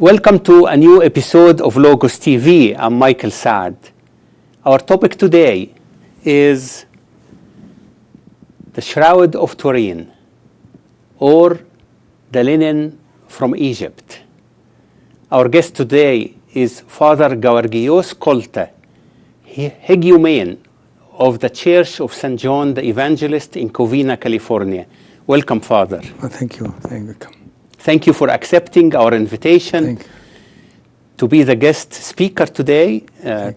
Welcome to a new episode of Logos TV. I'm Michael Saad. Our topic today is the Shroud of Turin, or the linen from Egypt. Our guest today is Father Gawargious Kolta, Hegumen of the Church of St. John the Evangelist in Covina, California. Welcome, Father. Thank you. Thank you for accepting our invitation to be the guest speaker today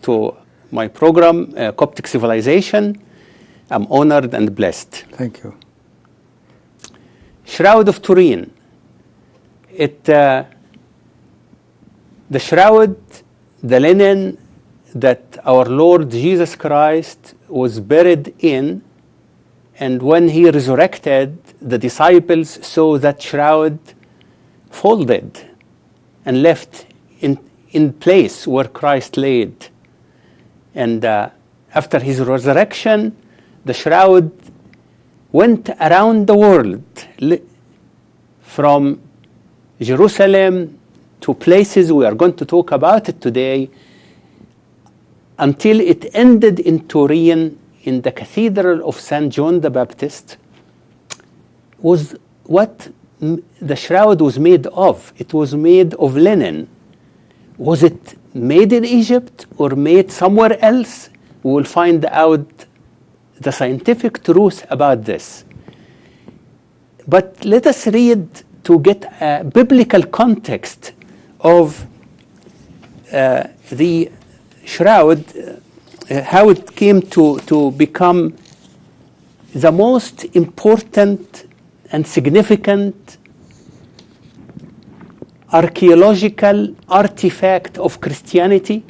to my program, Coptic Civilization. I'm honored and blessed. Thank you. Shroud of Turin. The shroud, the linen that our Lord Jesus Christ was buried in, and when he resurrected, the disciples saw that shroud folded and left in place where Christ laid. And after his resurrection, the shroud went around the world, from Jerusalem to places we are going to talk about it today, until it ended in Turin, in the Cathedral of St. John the Baptist. Was what the shroud was made of. It was made of linen. Was it made in Egypt or made somewhere else? We will find out the scientific truth about this. But let us read to get a biblical context of the shroud, how it came to become the most important and significant archaeological artifact of Christianity,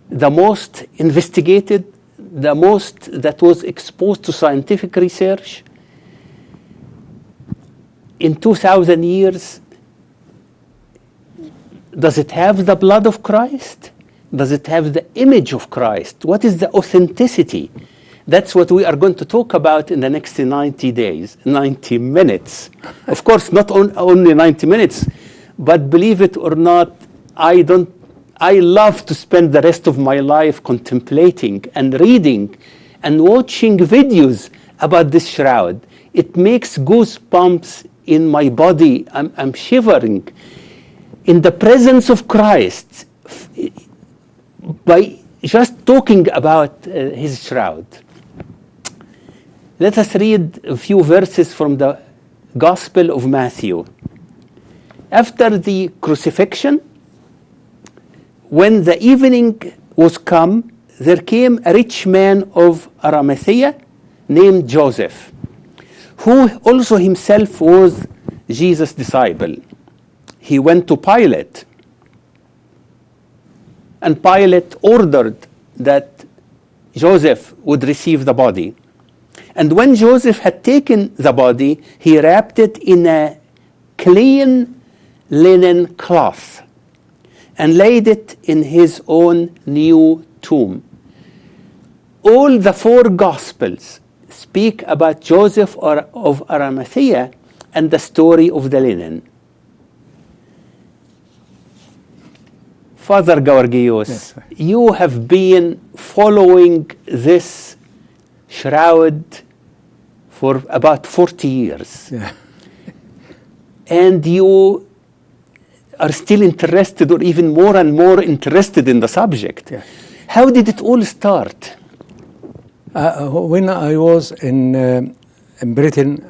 the most investigated, the most that was exposed to scientific research. In 2,000 years, does it have the blood of Christ? Does it have the image of Christ? What is the authenticity? That's what we are going to talk about in the next 90 minutes. Of course, not only 90 minutes, but believe it or not, I love to spend the rest of my life contemplating and reading and watching videos about this shroud. It makes goosebumps in my body. I'm shivering in the presence of Christ by just talking about his shroud. Let us read a few verses from the Gospel of Matthew. After the crucifixion, when the evening was come, there came a rich man of Arimathea named Joseph, who also himself was Jesus' disciple. He went to Pilate, and Pilate ordered that Joseph would receive the body. And when Joseph had taken the body, he wrapped it in a clean linen cloth and laid it in his own new tomb. All the four Gospels speak about Joseph of Arimathea and the story of the linen. Father Gawargious, yes, you have been following this shroud for about 40 years. Yeah. And you are still interested, or even more and more interested in the subject. Yeah. How did it all start? When I was in Britain,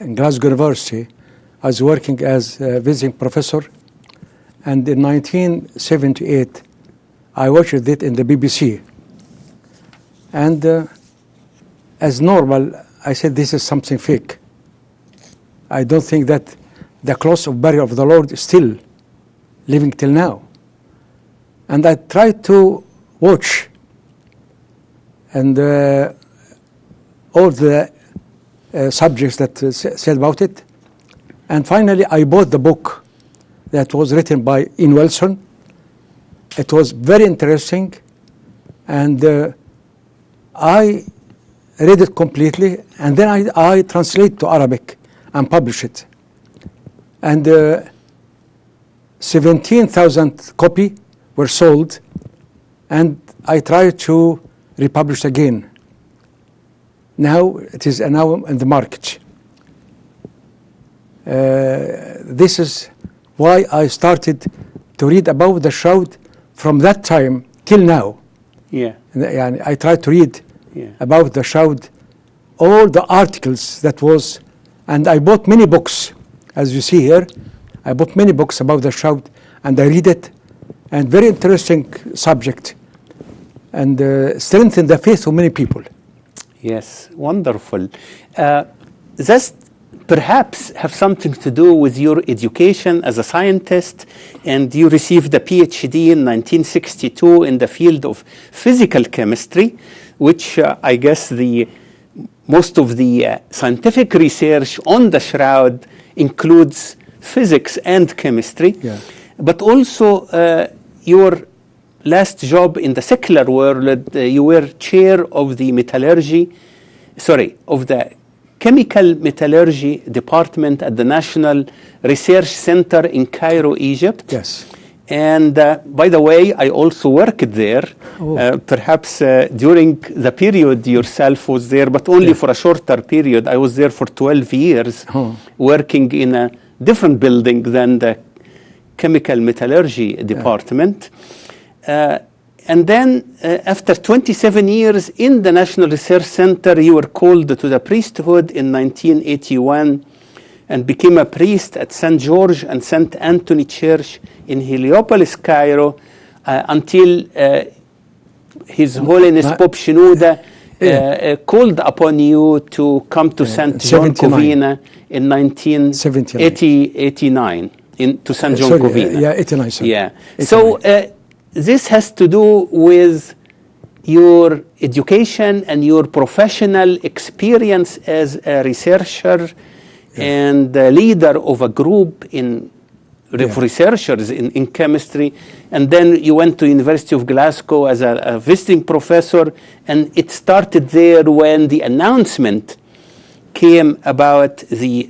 in Glasgow University, I was working as a visiting professor. And in 1978, I watched it in the BBC. And as normal, I said, this is something fake. I don't think that the cloth of burial of the Lord is still living till now. And I tried to watch and all the subjects that said about it. And finally, I bought the book that was written by Ian Wilson. It was very interesting, and I read it completely, and then I translate to Arabic and publish it. And 17,000 copies were sold, and I tried to republish again. Now it is now in the market. This is why I started to read about the Shroud from that time till now. Yeah. And I tried to read Yeah. about the Shroud, all the articles that was, and I bought many books, as you see here. I bought many books about the Shroud, and I read it, and very interesting subject, and strengthened the faith of many people. Yes, wonderful. This perhaps have something to do with your education as a scientist, and you received a PhD in 1962 in the field of physical chemistry, which I guess most of the scientific research on the Shroud includes physics and chemistry. Yeah. But also your last job in the secular world, you were chair of the chemical metallurgy department at the National Research Center in Cairo, Egypt. Yes. And by the way, I also worked there. Oh. Perhaps during the period yourself was there, but only for a shorter period. I was there for 12 years, working in a different building than the chemical metallurgy department. And then after 27 years in the National Research Center, you were called to the priesthood in 1981 and became a priest at St. George and St. Anthony Church in Heliopolis, Cairo, until His Holiness Pope Shenouda called upon you to come to St. John Covina in 1989, to St. John Covina. Yeah, 89, sorry. Yeah. 89. So this has to do with your education and your professional experience as a researcher and leader of a group of researchers in chemistry. And then you went to University of Glasgow as a visiting professor, and it started there when the announcement came about the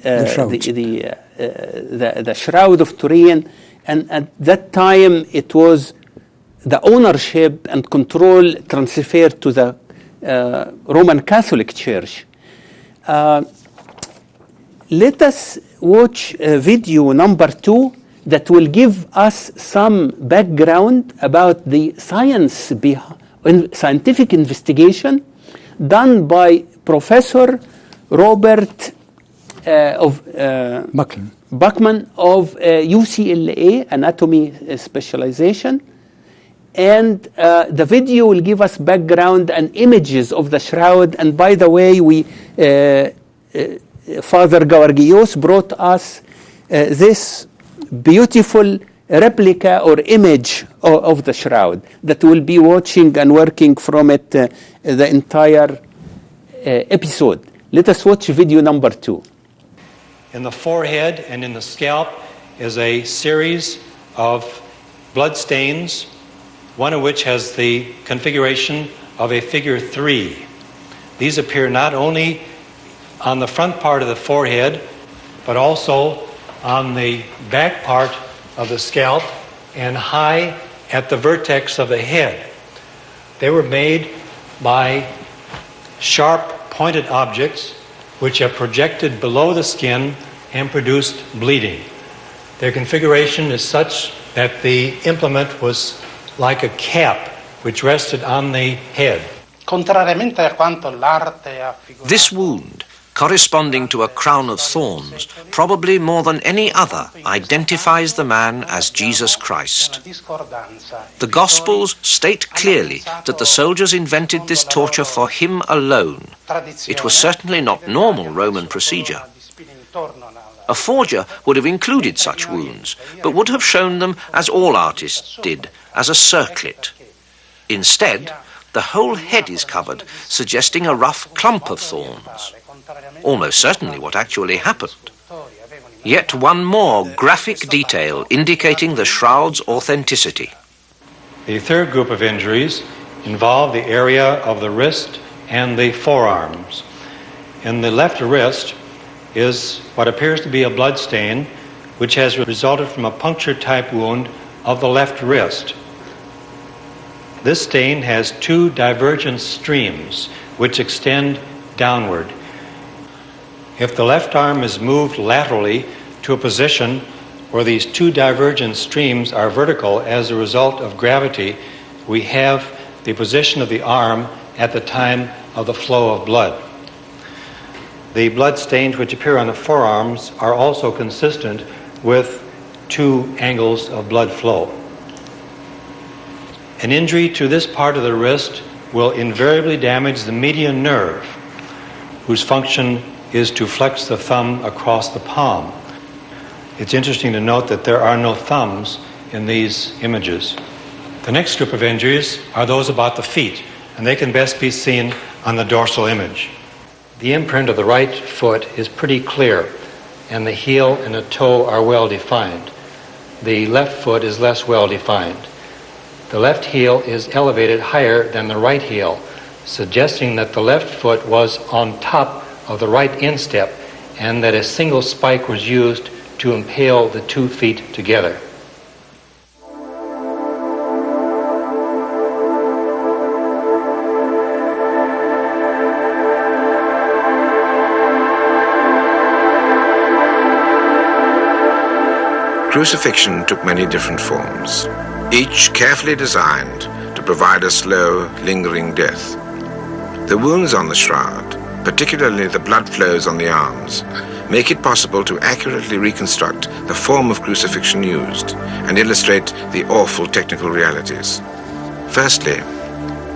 Shroud of Turin. And at that time, it was the ownership and control transferred to the Roman Catholic Church. Let us watch video number 2 that will give us some background about the scientific investigation done by Professor Robert Buckman of UCLA Anatomy Specialization. And the video will give us background and images of the Shroud. And by the way, Father Gawargious brought us this beautiful replica or image of the Shroud that we'll be watching and working from it the entire episode. Let us watch video number 2. In the forehead and in the scalp is a series of blood stains, one of which has the configuration of a figure 3. These appear not only on the front part of the forehead, but also on the back part of the scalp and high at the vertex of the head. They were made by sharp pointed objects which have projected below the skin and produced bleeding. Their configuration is such that the implement was like a cap which rested on the head. This wound, corresponding to a crown of thorns, probably more than any other, identifies the man as Jesus Christ. The Gospels state clearly that the soldiers invented this torture for him alone. It was certainly not normal Roman procedure. A forger would have included such wounds, but would have shown them, as all artists did, as a circlet. Instead, the whole head is covered, suggesting a rough clump of thorns. Almost certainly what actually happened. Yet one more graphic detail indicating the shroud's authenticity. The third group of injuries involve the area of the wrist and the forearms. In the left wrist is what appears to be a blood stain which has resulted from a puncture-type wound of the left wrist. This stain has two divergent streams which extend downward. If the left arm is moved laterally to a position where these two divergent streams are vertical as a result of gravity, we have the position of the arm at the time of the flow of blood. The blood stains which appear on the forearms are also consistent with two angles of blood flow. An injury to this part of the wrist will invariably damage the median nerve, whose function is to flex the thumb across the palm. It's interesting to note that there are no thumbs in these images. The next group of injuries are those about the feet, and they can best be seen on the dorsal image. The imprint of the right foot is pretty clear, and the heel and the toe are well defined. The left foot is less well defined. The left heel is elevated higher than the right heel, suggesting that the left foot was on top of the right instep and that a single spike was used to impale the 2 feet together. Crucifixion took many different forms, each carefully designed to provide a slow, lingering death. The wounds on the shroud, particularly the blood flows on the arms, make it possible to accurately reconstruct the form of crucifixion used and illustrate the awful technical realities. Firstly,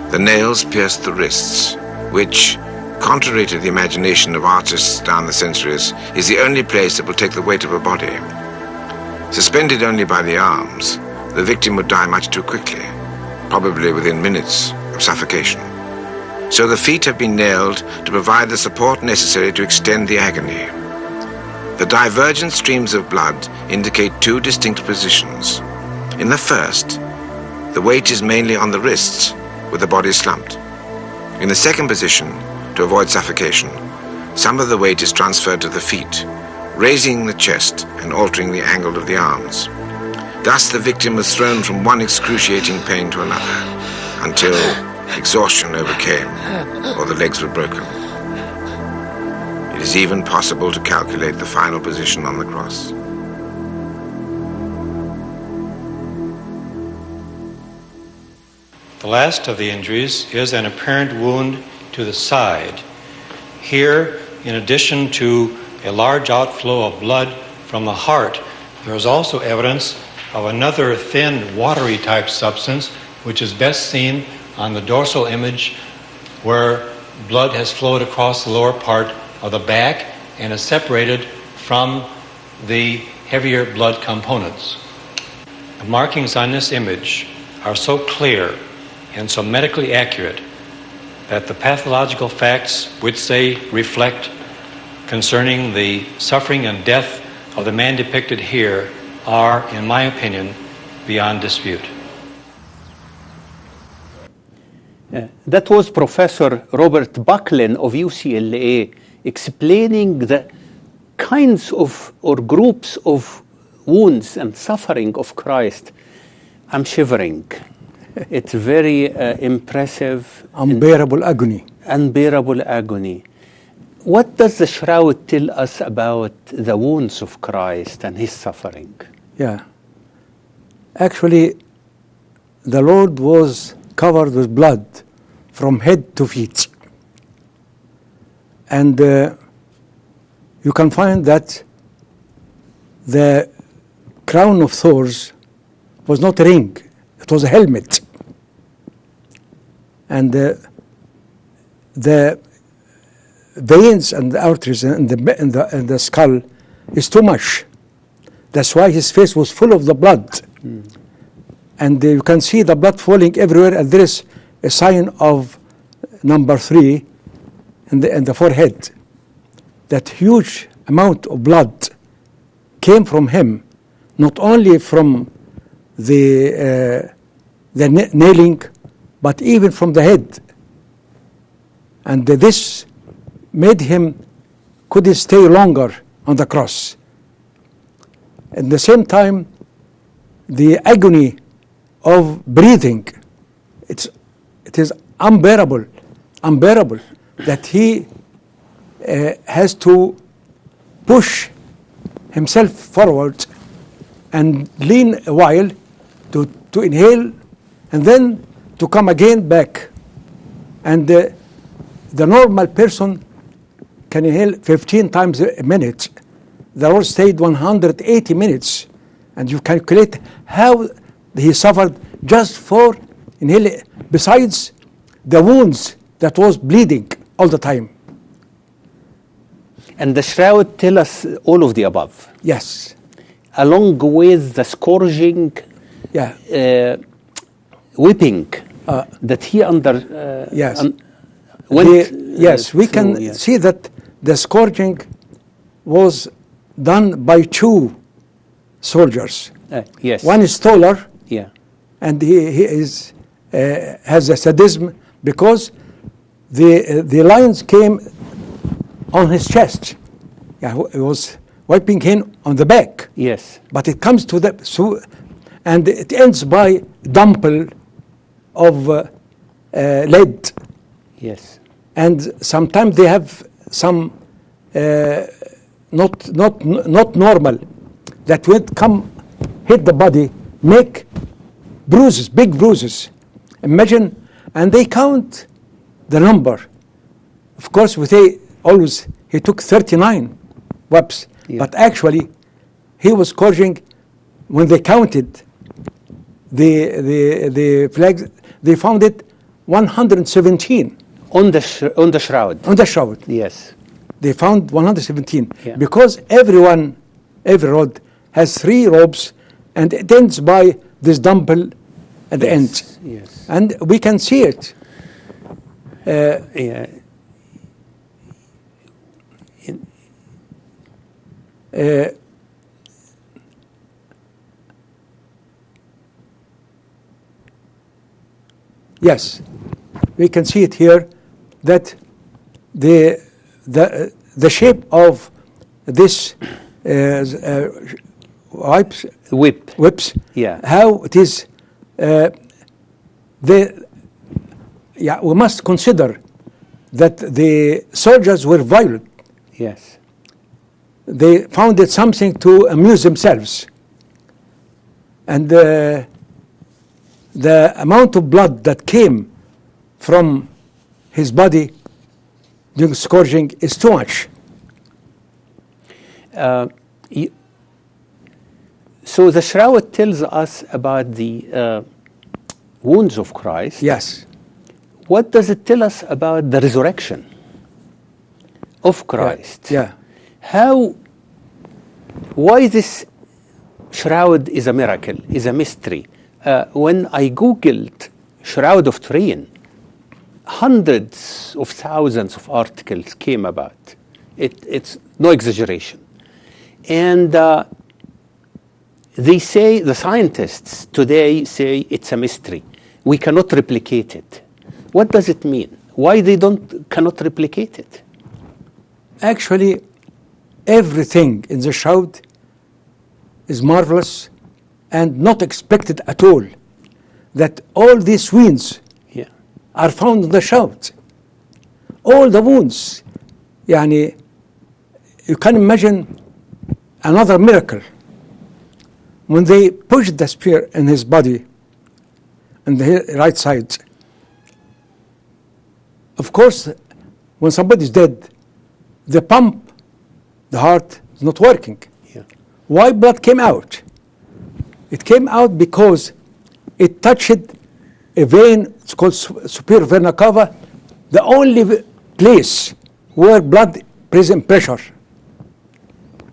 the nails pierced the wrists, which, contrary to the imagination of artists down the centuries, is the only place that will take the weight of a body. Suspended only by the arms, the victim would die much too quickly, probably within minutes of suffocation. So the feet have been nailed to provide the support necessary to extend the agony. The divergent streams of blood indicate two distinct positions. In the first, the weight is mainly on the wrists, with the body slumped. In the second position, to avoid suffocation, some of the weight is transferred to the feet, raising the chest and altering the angle of the arms. Thus the victim was thrown from one excruciating pain to another, until exhaustion overcame or the legs were broken. It is even possible to calculate the final position on the cross. The last of the injuries is an apparent wound to the side. Here, in addition to a large outflow of blood from the heart, there is also evidence of another thin, watery type substance, which is best seen on the dorsal image, where blood has flowed across the lower part of the back and is separated from the heavier blood components. The markings on this image are so clear and so medically accurate that the pathological facts which they reflect concerning the suffering and death of the man depicted here are, in my opinion, beyond dispute. That was Professor Robert Buckland of UCLA explaining the kinds of or groups of wounds and suffering of Christ. I'm shivering. It's very impressive. Unbearable agony. Unbearable agony. What does the shroud tell us about the wounds of Christ and his suffering? Yeah. Actually, the Lord was covered with blood from head to feet. And you can find that the crown of thorns was not a ring, it was a helmet. And the veins and the arteries in the skull is too much. That's why his face was full of the blood. And you can see the blood falling everywhere, and there is a sign of number 3 in the forehead. That huge amount of blood came from him, not only from the nailing, but even from the head. And this made him couldn't stay longer on the cross. At the same time, the agony of breathing, it is unbearable that he has to push himself forward and lean a while to inhale and then to come again back. And the normal person can inhale 15 times a minute. The Lord stayed 180 minutes. And you calculate how he suffered just for inhaling, besides the wounds that was bleeding all the time. And the shroud tell us all of the above. Yes. Along with the scourging, whipping that he under yes. went. Yes, we can see that the scourging was done by two soldiers. Yes. One is taller, Yeah. and he is has a sadism because the lions came on his chest. Yeah, he was wiping him on the back. Yes. But it comes to and it ends by dumple of lead. Yes. And sometimes they have some not normal that would come hit the body, make bruises, big bruises. Imagine, and they count the number. Of course, he took 39 webs, but actually he was scourging. When they counted the flags, they found it 117 on the shroud. on the shroud. Yes. They found 117 Yeah. because every rod has 3 ropes, and it ends by this dumbbell at the end. Yes. And we can see it. Yeah. Yes, we can see it here that the shape of this whips, Yeah. how it is. We must consider that the soldiers were violent. Yes. They found it something to amuse themselves. And the amount of blood that came from his body during scourging is too much. So the shroud tells us about the wounds of Christ. Yes. What does it tell us about the resurrection of Christ? Yeah. Why this shroud is a miracle, is a mystery. When I Googled Shroud of Turin, hundreds of thousands of articles came about. It's no exaggeration. And they say, the scientists today say it's a mystery. We cannot replicate it. What does it mean? Why they cannot replicate it? Actually, everything in the shroud is marvelous and not expected at all. That all these wounds are found in the shroud. All the wounds. Yani, you can imagine another miracle. When they pushed the spear in his body, on the right side, of course, when somebody is dead, the pump, the heart, is not working. Yeah. Why blood came out? It came out because it touched a vein, it's called superior vena cava, the only place where blood present pressure.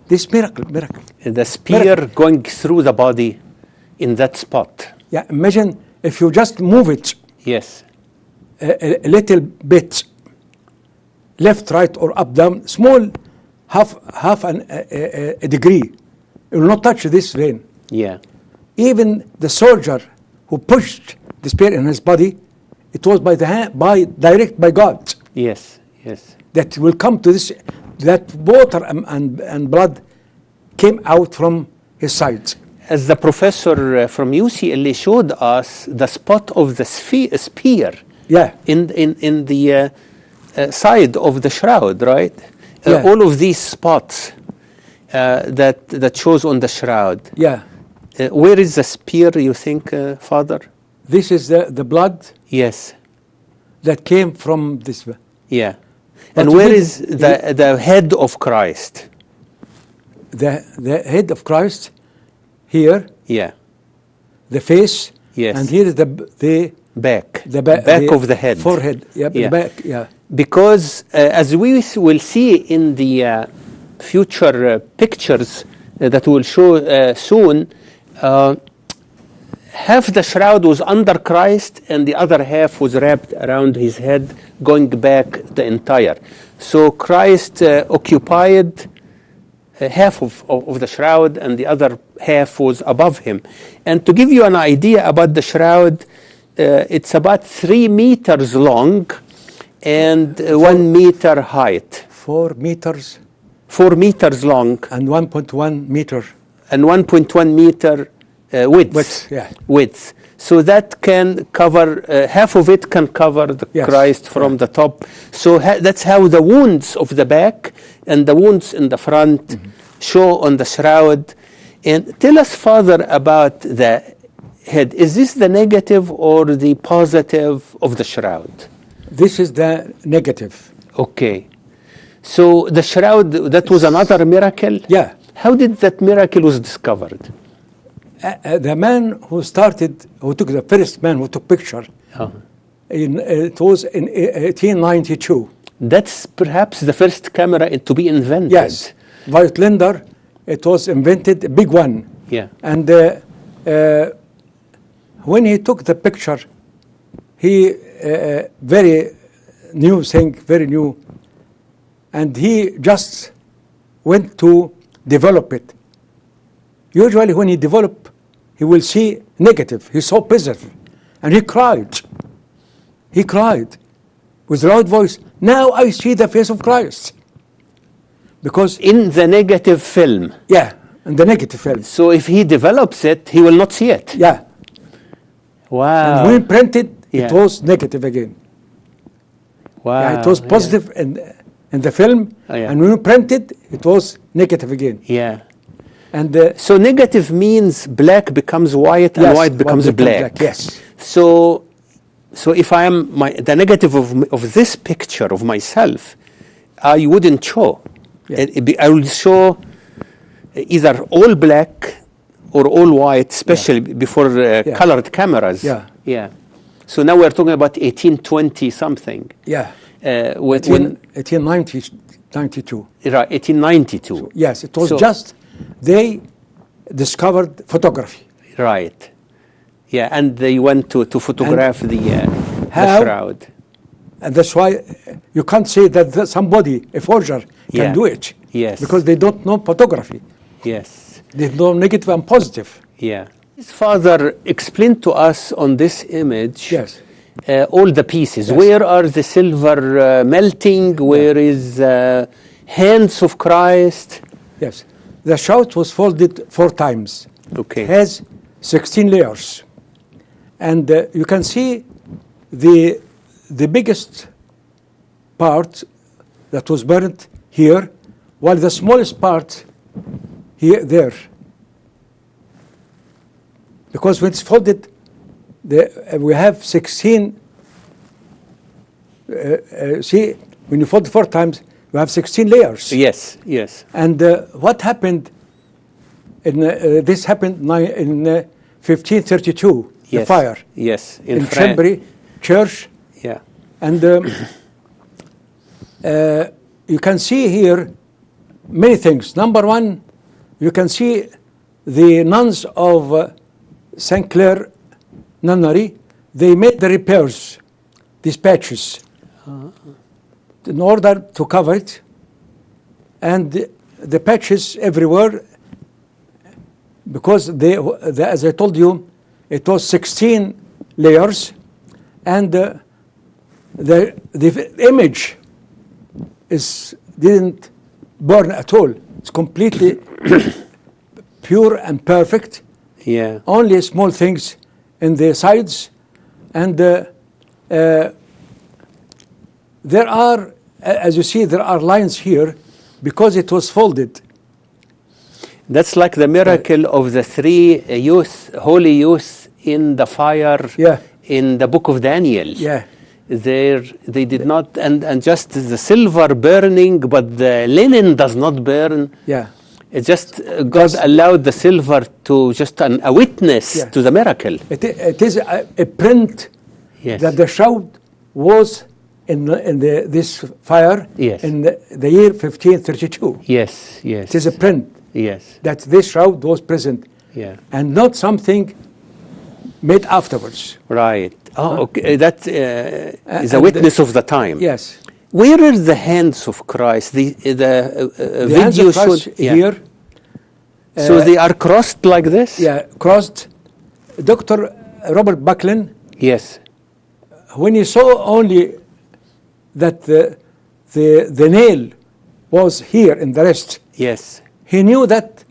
This miracle. The spear going through the body in that spot. Yeah, imagine if you just move it Yes. a little bit, left, right, or up, down, small, half a degree, it will not touch this vein. Yeah. Even the soldier who pushed the spear in his body, it was by the hand, direct by God. Yes. That will come to this, that water and blood came out from his sides. As the professor from UCLA showed us, the spot of the spear Yeah. in the side of the shroud, right? Yeah. All of these spots that shows on the shroud. Yeah. Where is the spear, you think, Father? This is the blood Yes. that came from this. Yeah. But And you where did- is the head of Christ? The head of Christ here, Yeah. the face, Yes. and here is the Back. back of the head. forehead. Yeah, Yeah. the back. Yeah. Because as we will see in the future pictures that we'll show soon, half the shroud was under Christ and the other half was wrapped around his head, going back the entire. So Christ occupied half of the shroud and the other half was above him. And to give you an idea about the shroud, it's about 3 meters long and 1 meter height. 4 meters 4 meters long and 1.1 meter and 1.1 meter width. width. Yeah. Width. So that can cover, half of it can cover the Yes. Christ from the top. So that's how the wounds of the back and the wounds in the front show on the shroud. And tell us, Father, about the head. Is this the negative or the positive of the shroud? This is the negative. Okay. So the shroud, that was another miracle? Yeah. How did that miracle was discovered? The man who took the first man who took picture, it was in 1892. That's perhaps the first camera to be invented. Yes. Voigtlander, it was invented, a big one. Yeah. And when he took the picture, he very new thing, very new. And he just went to develop it. Usually when he develop, he will see negative. He saw positive. And he cried. He cried with loud voice, "Now I see the face of Christ." Because, In the negative film. yeah, in the negative film. So if he develops it, he will not see it. Yeah. Wow. And when printed, Yeah. it was negative again. Wow. Yeah, it was positive in the film, Oh, yeah. and when you printed, it was negative again. Yeah. And So negative means black becomes white and yes, white becomes black. Yes. So if I am the negative of this picture of myself, I wouldn't show. Yeah. I will show either all black or all white, especially before colored cameras. Yeah. Yeah. So now we're talking about 1820 something. Yeah. When 1892. right, 1892. Yes, it was So- just they discovered photography. Right. Yeah, and they went to photograph the how- shroud. And that's why you can't say that somebody, a forger, can Yeah. do it. Yes. Because they don't know photography. Yes. They know negative and positive. Yeah. His father explained to us on this image Yes. all the pieces. Yes. Where are the silver melting? Where is hands of Christ? Yes. The shroud was folded 4 times. Okay. It has 16 layers. And you can see the biggest part that was burned here, while the smallest part there. Because when it's folded, we have 16. See, when you fold 4 times, you have 16 layers. Yes, yes. And what happened? This happened in 1532. Yes. The fire Yes. in France. Chambéry Church, Yeah. and you can see here many things. Number one, you can see the nuns of St. Clair Nunnery. They made the repairs, these patches, in order to cover it, and the patches everywhere, because as I told you, it was 16 layers, and the image didn't burn at all. It's completely pure and perfect. Yeah. Only small things in the sides, and there are, as you see, there are lines here because it was folded. That's like the miracle of the three holy youths in the fire Yeah. in the book of Daniel. Yeah. They did not, and just the silver burning, but the linen does not burn. Yeah. It just God allowed the silver to just a witness Yeah. to the miracle. It is a print Yes. that the shroud was in this fire Yes. in the year 1532. Yes. Yes. It is a print Yes. that this shroud was present, Yeah. and not something made afterwards. Right. Oh, okay. That is a and witness of the time. Yes. Where are the hands of Christ? The The video hands of Christ showed here. So they are crossed like this. Yeah, crossed. Dr. Robert Buckland, Yes. when he saw only that the nail was here in the wrist, Yes. he knew that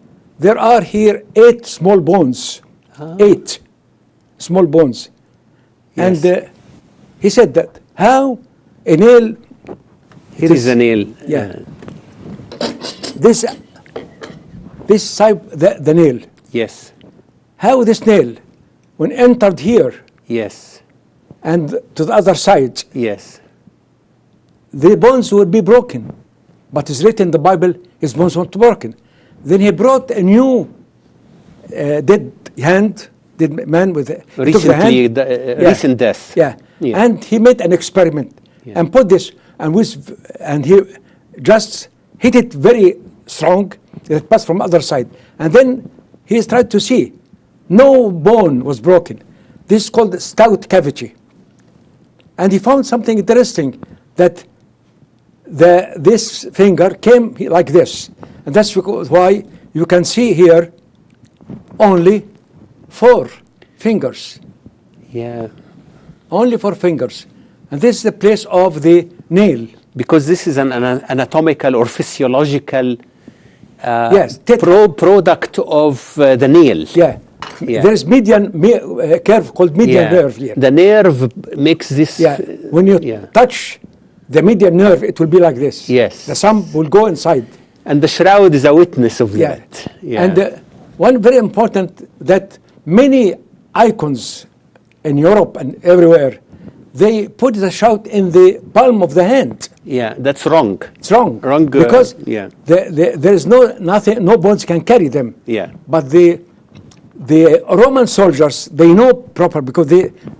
there are here 8 small bones. 8 small bones. Yes. And he said that how a nail, Here is a nail. Yeah. this side, the nail, Yes. how this nail, when entered here Yes. and to the other side, Yes. the bones would be broken. But it's written in the Bible, his bones weren't broken. Then he brought a new dead man with he took the hand. Recently, recent death. Yeah. Yeah. And he made an experiment and put this, and he just hit it very strong. It passed from other side. And then he tried to see. No bone was broken. This is called Stout Cavity. And he found something interesting, that this finger came like this. And that's why you can see here only 4 fingers. Yeah. Only 4 fingers. And this is the place of the nail. Because this is an anatomical or physiological Yes, product of the nail. Yeah. Yeah. There's median curve called median nerve here. The nerve makes this. Yeah. When you touch the median nerve, it will be like this. Yes. The thumb will go inside. And the shroud is a witness of Yeah. that. Yeah. And one very important, that many icons in Europe and everywhere, they put the shroud in the palm of the hand. Yeah, that's wrong. It's wrong. Wrong. Because Yeah. there is no bones can carry them. Yeah. But the Roman soldiers, they know proper, because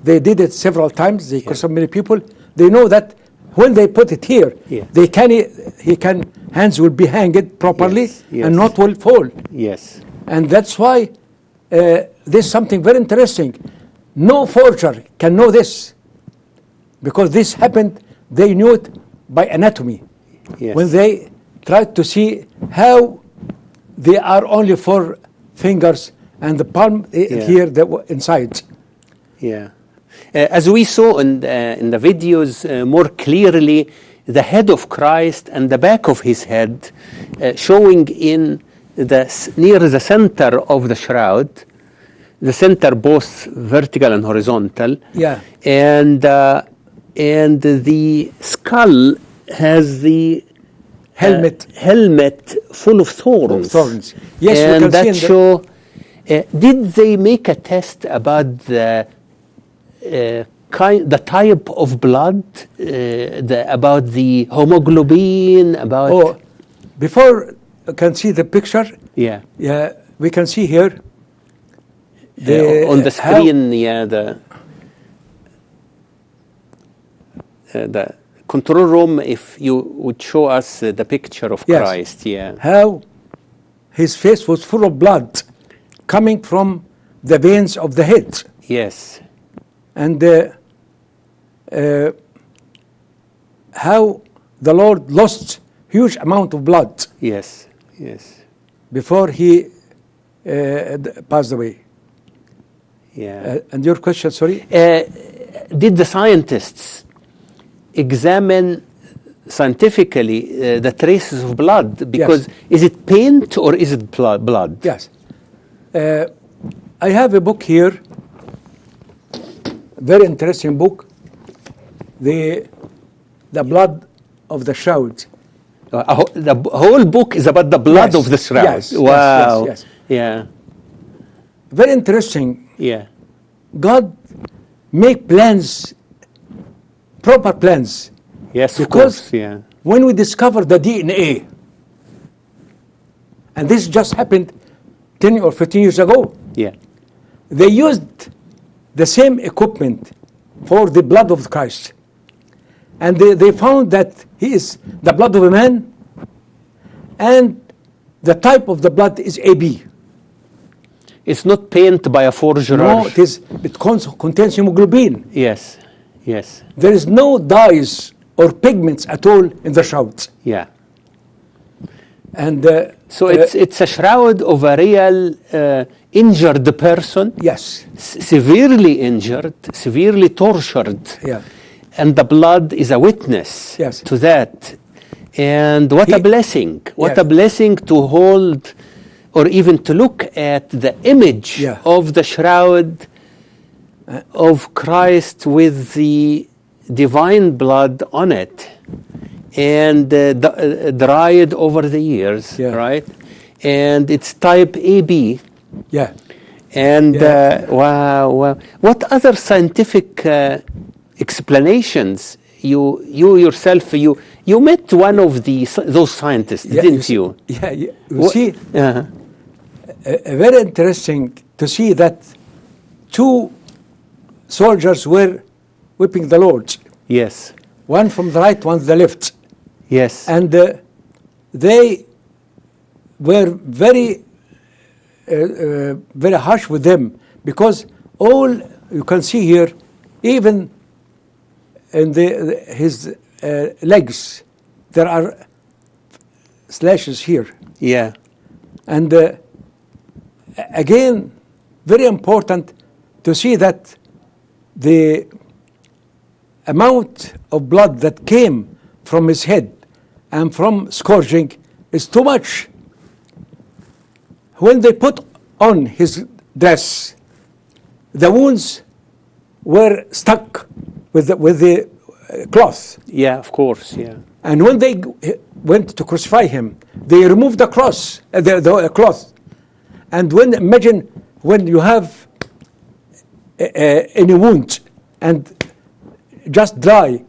they did it several times. They killed so many people. They know that when they put it here, hands will be hanged properly. Yes, yes. And not will fall. Yes. And that's why there's something very interesting. No forger can know this, because this happened. They knew it by anatomy. Yes. When they tried to see how they are only 4 fingers and the palm here inside. Yeah. As we saw in the videos more clearly, the head of Christ and the back of his head showing in near the center of the shroud, the center both vertical and horizontal. Yeah. And the skull has the helmet full of thorns. Thorns. Yes, and we can that see show. Did they make a test about the type of blood, about the hemoglobin, about? Oh, before you can see the picture. Yeah. Yeah, we can see here. On the screen, the control room, if you would show us the picture of Christ, how his face was full of blood coming from the veins of the head. Yes. And how the Lord lost huge amount of blood. Yes, yes. Before he passed away. Yeah. And your question, sorry? Did the scientists examine scientifically the traces of blood? Because is it paint or is it blood? Yes. I have a book here, very interesting book, the blood of the shroud. The whole book is about the blood of the shroud. Yes, wow. yes. Yeah. Very interesting. Yeah. God make plans, proper plans. Yes, of Because course. Yeah. when we discovered the DNA, and this just happened 10 or 15 years ago, Yeah. they used the same equipment for the blood of Christ. And they found that he is the blood of a man, and the type of the blood is AB. It's not paint by a forger. No, it contains hemoglobin. Yes. Yes. There is no dyes or pigments at all in the shroud. Yeah. And So it's a shroud of a real injured person. yes, Severely injured, severely tortured. yeah, And the blood is a witness Yes. to that. And what a blessing. What Yes. a blessing to hold or even to look at the image Yeah. of the shroud of Christ with the divine blood on it and dried over the years, Yeah. right? And it's type AB. yeah. And Yeah. wow. What other scientific explanations you yourself you met one of those scientists, didn't you? Yeah, you see, Uh-huh. very interesting to see that two soldiers were whipping the Lord, Yes. one from the right, one the left, Yes. and they were very harsh with them, because all you can see here, even in his legs, there are slashes here. Yeah. And again, very important to see that the amount of blood that came from his head and from scourging is too much. When they put on his dress, the wounds were stuck with the cloth. Yeah, of course. Yeah. And when they went to crucify him, they removed the cross, the cloth. And imagine when you have any wound and just dry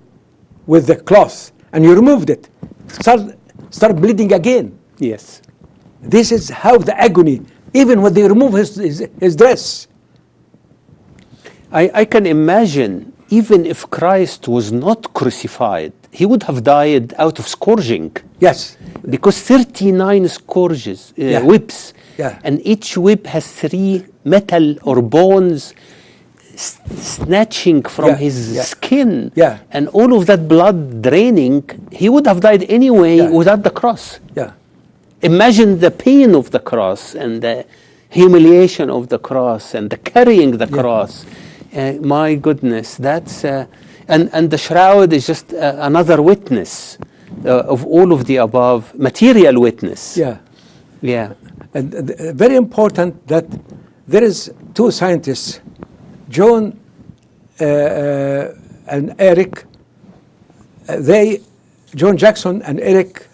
with the cloth, and you removed it, start bleeding again. Yes. This is how the agony, even when they remove his dress. I can imagine, even if Christ was not crucified, he would have died out of scourging. Yes. Because 39 scourges, Yeah. whips, Yeah. and each whip has 3 metal or bones snatching from Yeah, his yeah. skin, Yeah. and all of that blood draining, he would have died anyway Yeah. without the cross. Yeah. Imagine the pain of the cross and the humiliation of the cross and the carrying the cross. My goodness, that's and the shroud is just another witness of all of the above, material witness. Yeah. Yeah. And very important that there is 2 scientists, John and Eric. John Jackson and Eric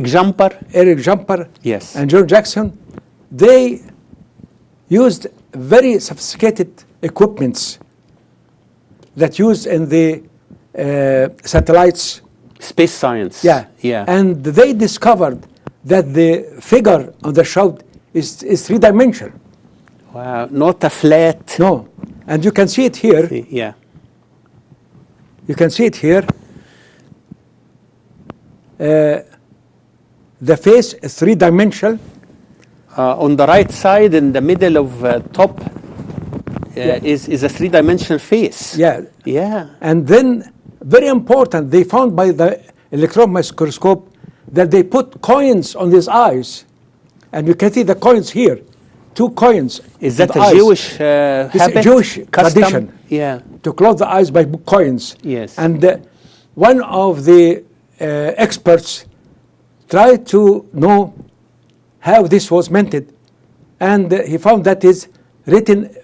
Jumper. Yes. And John Jackson, they used very sophisticated equipments that used in the satellites. Space science. Yeah. Yeah. And they discovered that the figure on the shroud is 3-dimensional. Wow. Not a flat. No. And you can see it here. Yeah. You can see it here. The face is 3-dimensional. On the right side, in the middle of top, is a 3-dimensional face. Yeah. Yeah. And then, very important, they found by the electron microscope that they put coins on his eyes. And you can see the coins here. 2 coins. Is that on a the eyes. Jewish This is habit? Jewish Custom? tradition. Yeah. To close the eyes by coins. Yes. And one of the experts tried to know how this was minted. And he found that is written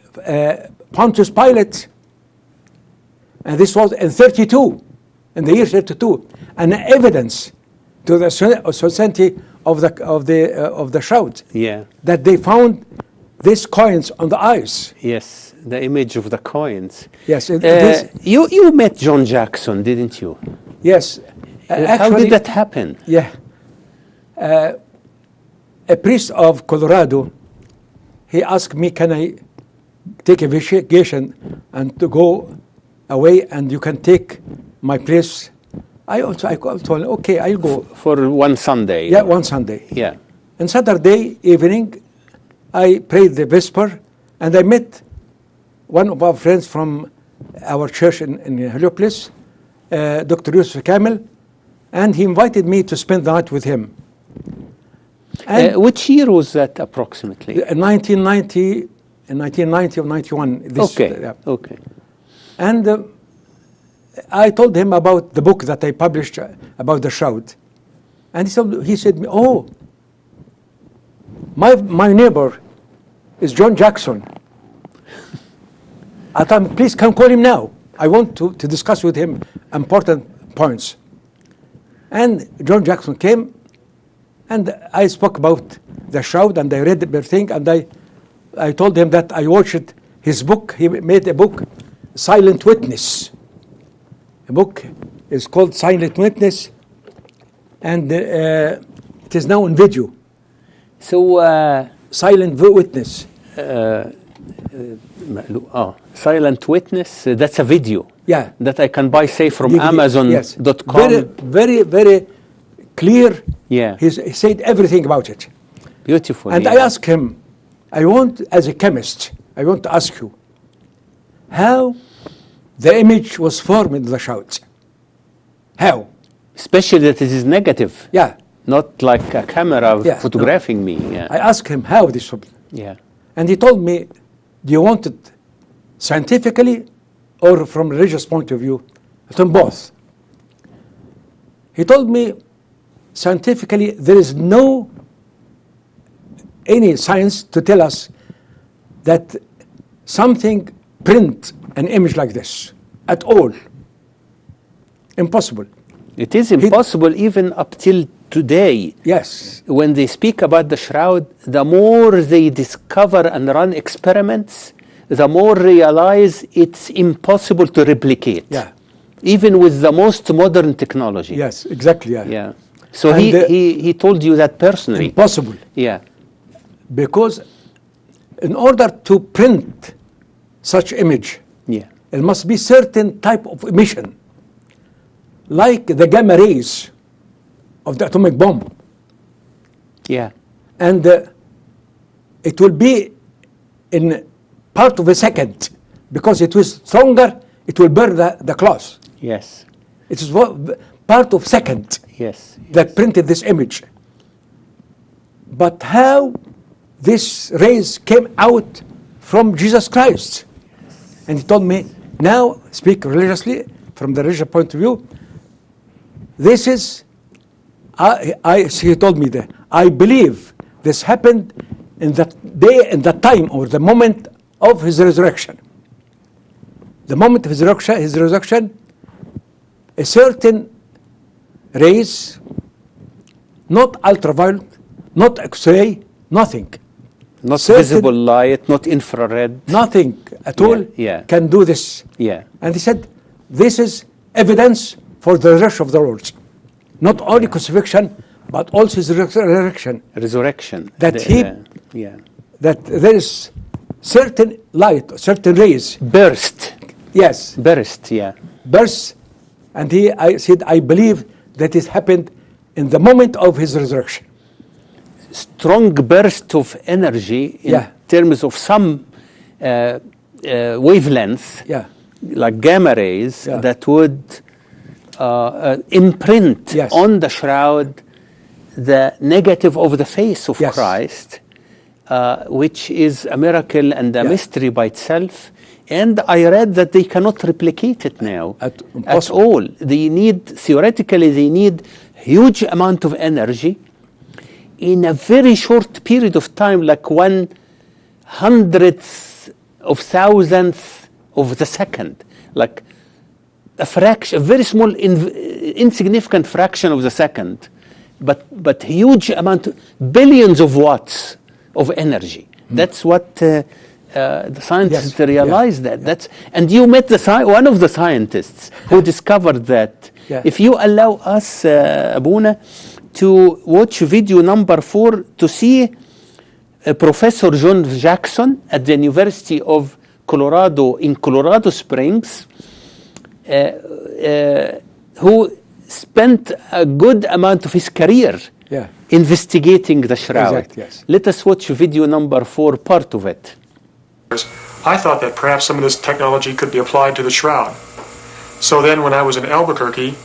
Pontius Pilate. And this was in 32, in the year 32, an evidence to the certainty of the shroud. Yeah. That they found these coins on the ice. Yes, the image of the coins. Yes. You met John Jackson, didn't you? Yes. How Actually, did that happen? Yeah. A priest of Colorado, he asked me, can I take a vacation and to go away and you can take my place? I told him, okay, I'll go. For one Sunday. Yeah, one Sunday. Yeah. And Saturday evening, I prayed the Vesper, and I met one of our friends from our church in Heliopolis, Dr. Yusuf Kamel, and he invited me to spend the night with him. And which year was that approximately? 1990 or 91. Okay. Okay. And I told him about the book that I published about the shroud. And he said, oh, my neighbor is John Jackson. I thought, please come call him now. I want to discuss with him important points. And John Jackson came, and I spoke about the shroud, and I read everything, and I told him that I watched his book. He made a book, Silent Witness. The book is called Silent Witness, and it is now in video. So, Silent Witness. Silent Witness, that's a video. Yeah. That I can buy, say, from DVD, Amazon.com. Yes. Very clear. Yeah. He said everything about it. Beautiful. And yeah. I asked him, as a chemist, I want to ask you, how the image was formed in the shroud? How? Especially that it is negative. Yeah. Not like a camera photographing me. Yeah. I asked him how this happened. Yeah. And he told me, do you want it scientifically or from a religious point of view? I told him both. He told me, scientifically, there is no any science to tell us that something print an image like this at all. Impossible. It is impossible even up till today. Yes. When they speak about the shroud, the more they discover and run experiments, the more realize it's impossible to replicate. Yeah. Even with the most modern technology. Yes, exactly. Yeah. Yeah. So And, he told you that personally. Impossible. Yeah. Because in order to print such image, Yeah. it must be certain type of emission, like the gamma rays of the atomic bomb. Yeah. And it will be in part of a second, because it was stronger, it will burn the cloth. Yes. It is part of second Yes. that printed this image. But how this rays came out from Jesus Christ? And he told me, now speak religiously, from the religious point of view, this is, he told me that, I believe this happened in that day, in that time, or the moment of his resurrection. The moment of his resurrection, a certain rays, not ultraviolet, not X-ray, nothing. Not Certain- visible light, not infrared. Nothing at all yeah. can do this. Yeah. And he said, this is evidence for the resurrection of the Lord. Not only crucifixion, but also his resurrection. Resurrection. That yeah. That there is certain light, certain rays. Burst. Yes. Burst, yeah. Burst. And I said, I believe that it happened in the moment of his resurrection. Strong burst of energy in terms of some wavelength, like gamma rays, that would imprint on the shroud the negative of the face of Christ, which is a miracle and a mystery by itself. And I read that they cannot replicate it now at all. They need, theoretically, they need huge amount of energy. in a very short period of time, like 1/100th of thousandth of the second, like a fraction, a very small, insignificant fraction of the second, but huge amount, billions of watts of energy. That's what the scientists realized that. And you met one of the scientists who discovered that. Yeah. If you allow us, Abuna, to watch video number 4 to see Professor John Jackson at the University of Colorado in Colorado Springs, who spent a good amount of his career investigating the shroud. Exactly, yes. Let us watch video number 4, part of it. I thought that perhaps some of this technology could be applied to the shroud. So then when I was in Albuquerque,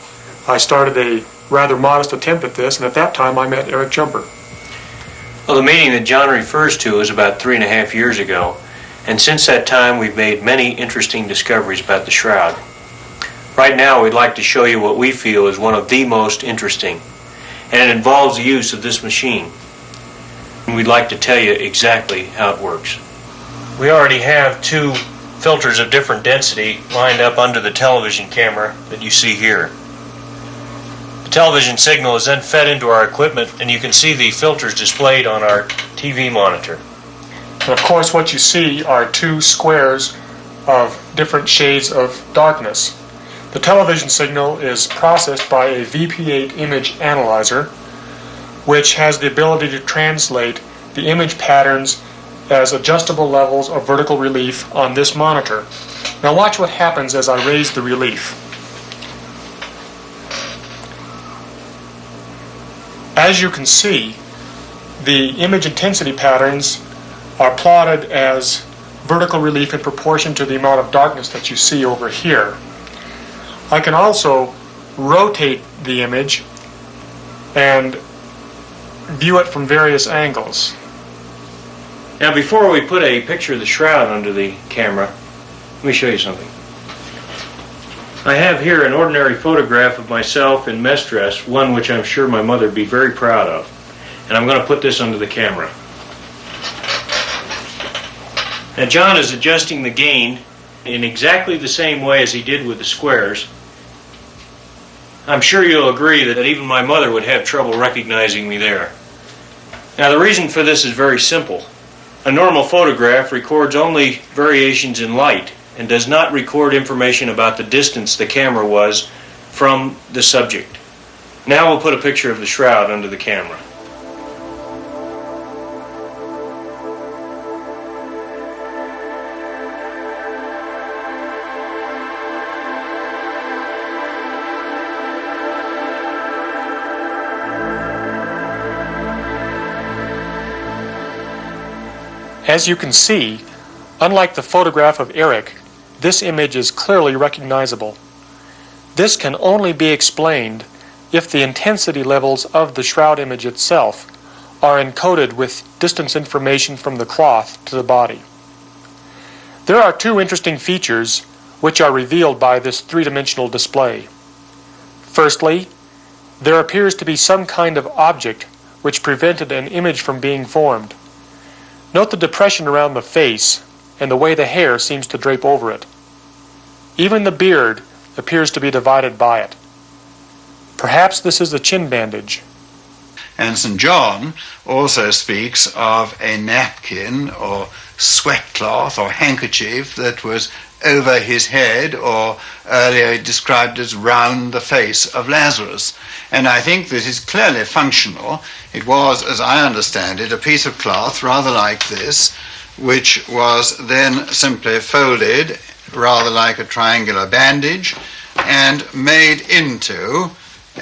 I started a rather modest attempt at this, and at that time I met Eric Jumper. Well, the meeting that John refers to is about 3.5 years ago, and since that time we've made many interesting discoveries about the shroud. Right now we'd like to show you what we feel is one of the most interesting, and it involves the use of this machine. And we'd like to tell you exactly how it works. We already have 2 filters of different density lined up under the television camera that you see here. The television signal is then fed into our equipment, and you can see the filters displayed on our TV monitor. And of course what you see are 2 squares of different shades of darkness. The television signal is processed by a VP8 image analyzer, which has the ability to translate the image patterns as adjustable levels of vertical relief on this monitor. Now watch what happens as I raise the relief. As you can see, the image intensity patterns are plotted as vertical relief in proportion to the amount of darkness that you see over here. I can also rotate the image and view it from various angles. Now, before we put a picture of the shroud under the camera, let me show you something. I have here an ordinary photograph of myself in mess dress, one which I'm sure my mother would be very proud of. And I'm going to put this under the camera. Now, John is adjusting the gain in exactly the same way as he did with the squares. I'm sure you'll agree that even my mother would have trouble recognizing me there. Now, the reason for this is very simple. A normal photograph records only variations in light and does not record information about the distance the camera was from the subject. Now we'll put a picture of the shroud under the camera. As you can see, unlike the photograph of Eric, this image is clearly recognizable. This can only be explained if the intensity levels of the shroud image itself are encoded with distance information from the cloth to the body. There are 2 interesting features which are revealed by this 3-dimensional display. Firstly, there appears to be some kind of object which prevented an image from being formed. Note the depression around the face and the way the hair seems to drape over it. Even the beard appears to be divided by it. Perhaps this is a chin bandage. And St. John also speaks of a napkin or sweat cloth or handkerchief that was over his head, or earlier described as round the face of Lazarus. And I think this is clearly functional. It was, as I understand it, a piece of cloth rather like this, which was then simply folded rather like a triangular bandage and made into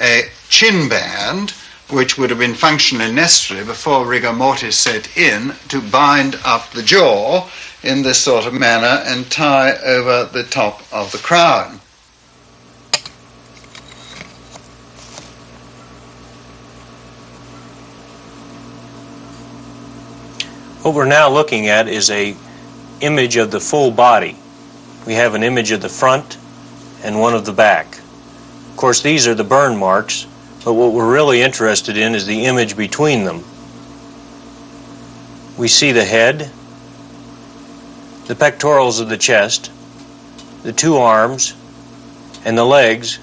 a chin band, which would have been functionally necessary before rigor mortis set in to bind up the jaw in this sort of manner and tie over the top of the crown. What we're now looking at is an image of the full body. We have an image of the front and one of the back. Of course, these are the burn marks, but what we're really interested in is the image between them. we see the head, the pectorals of the chest, the two arms, and the legs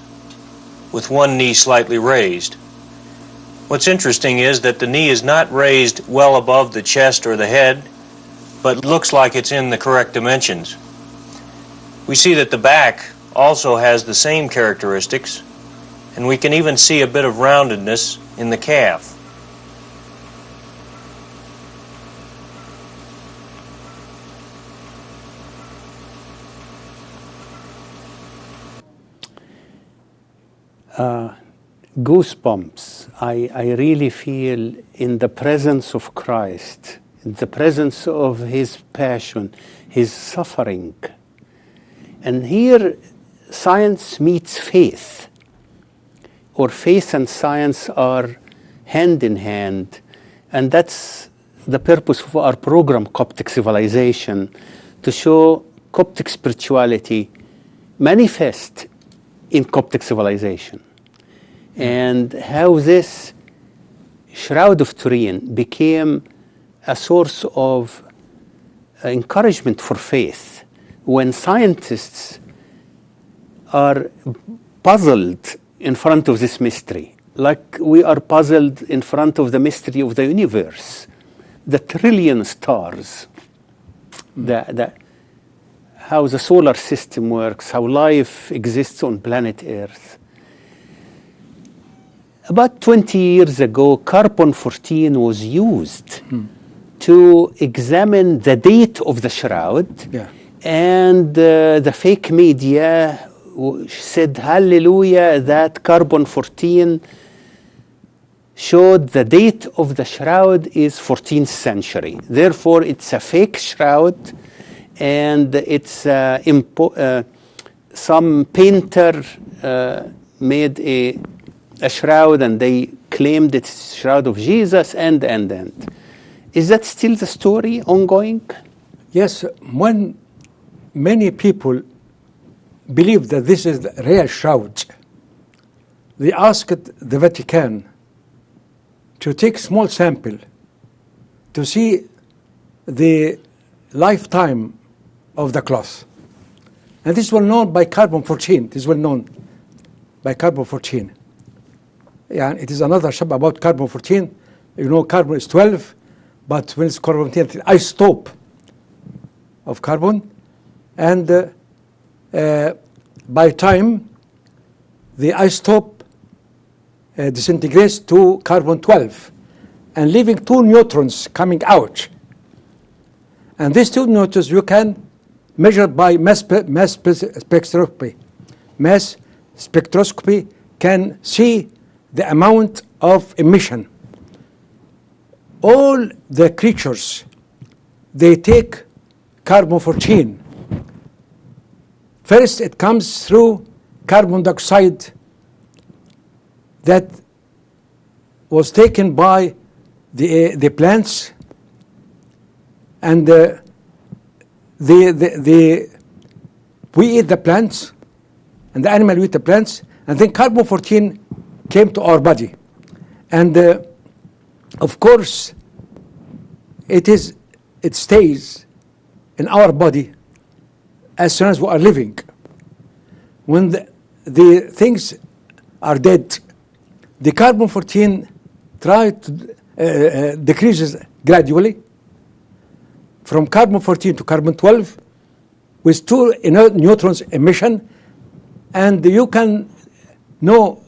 with one knee slightly raised. What's interesting is that the knee is not raised well above the chest or the head, but looks like it's in the correct dimensions. We see that the back also has the same characteristics, and we can even see a bit of roundedness in the calf. Goosebumps. I really feel in the presence of Christ, in the presence of his passion, his suffering. And here science meets faith, or faith and science are hand in hand. And that's the purpose of our program, Coptic Civilization, to show Coptic spirituality manifest in Coptic civilization. And how this Shroud of Turin became a source of encouragement for faith when scientists are puzzled in front of this mystery, like we are puzzled in front of the mystery of the universe, the trillion stars, how the solar system works, how life exists on planet Earth. About 20 years ago, carbon-14 was used to examine the date of the shroud, and the fake media said, hallelujah, that carbon-14 showed the date of the shroud is 14th century. Therefore, it's a fake shroud, and it's some painter made a shroud, and they claimed it's Shroud of Jesus, and. Is that still the story ongoing? Yes, when many people believe that this is the real shroud, they asked the Vatican to take small sample to see the lifetime of the cloth. And this is well known by carbon-14. This is well known by carbon-14. Yeah, it is another shab about carbon-14. You know, carbon is 12, but when it's carbon-14, it's isotope of carbon. And by time, the isotope disintegrates to carbon-12 and leaving two neutrons coming out. And these two neutrons you can measure by mass spectroscopy. Mass spectroscopy can see the amount of emission. All the creatures, they take carbon-14. First, it comes through carbon dioxide that was taken by the plants, and we eat the plants, and the animal eat the plants, and then carbon-14 came to our body. And of course, it stays in our body as soon as we are living. When the things are dead, the carbon-14 try to decreases gradually from carbon-14 to carbon-12 with two neutrons emission, and you can know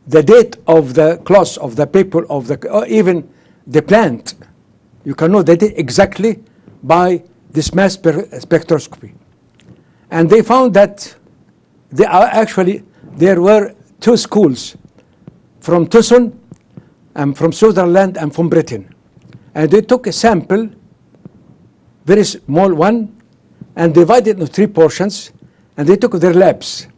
the date of the cloth, of the paper, of the or even the plant. You can know the date exactly by this mass spectroscopy. And they found that there were two schools from Tucson and from Switzerland and from Britain. And they took a sample, very small one, and divided into 3 portions, and they took their labs.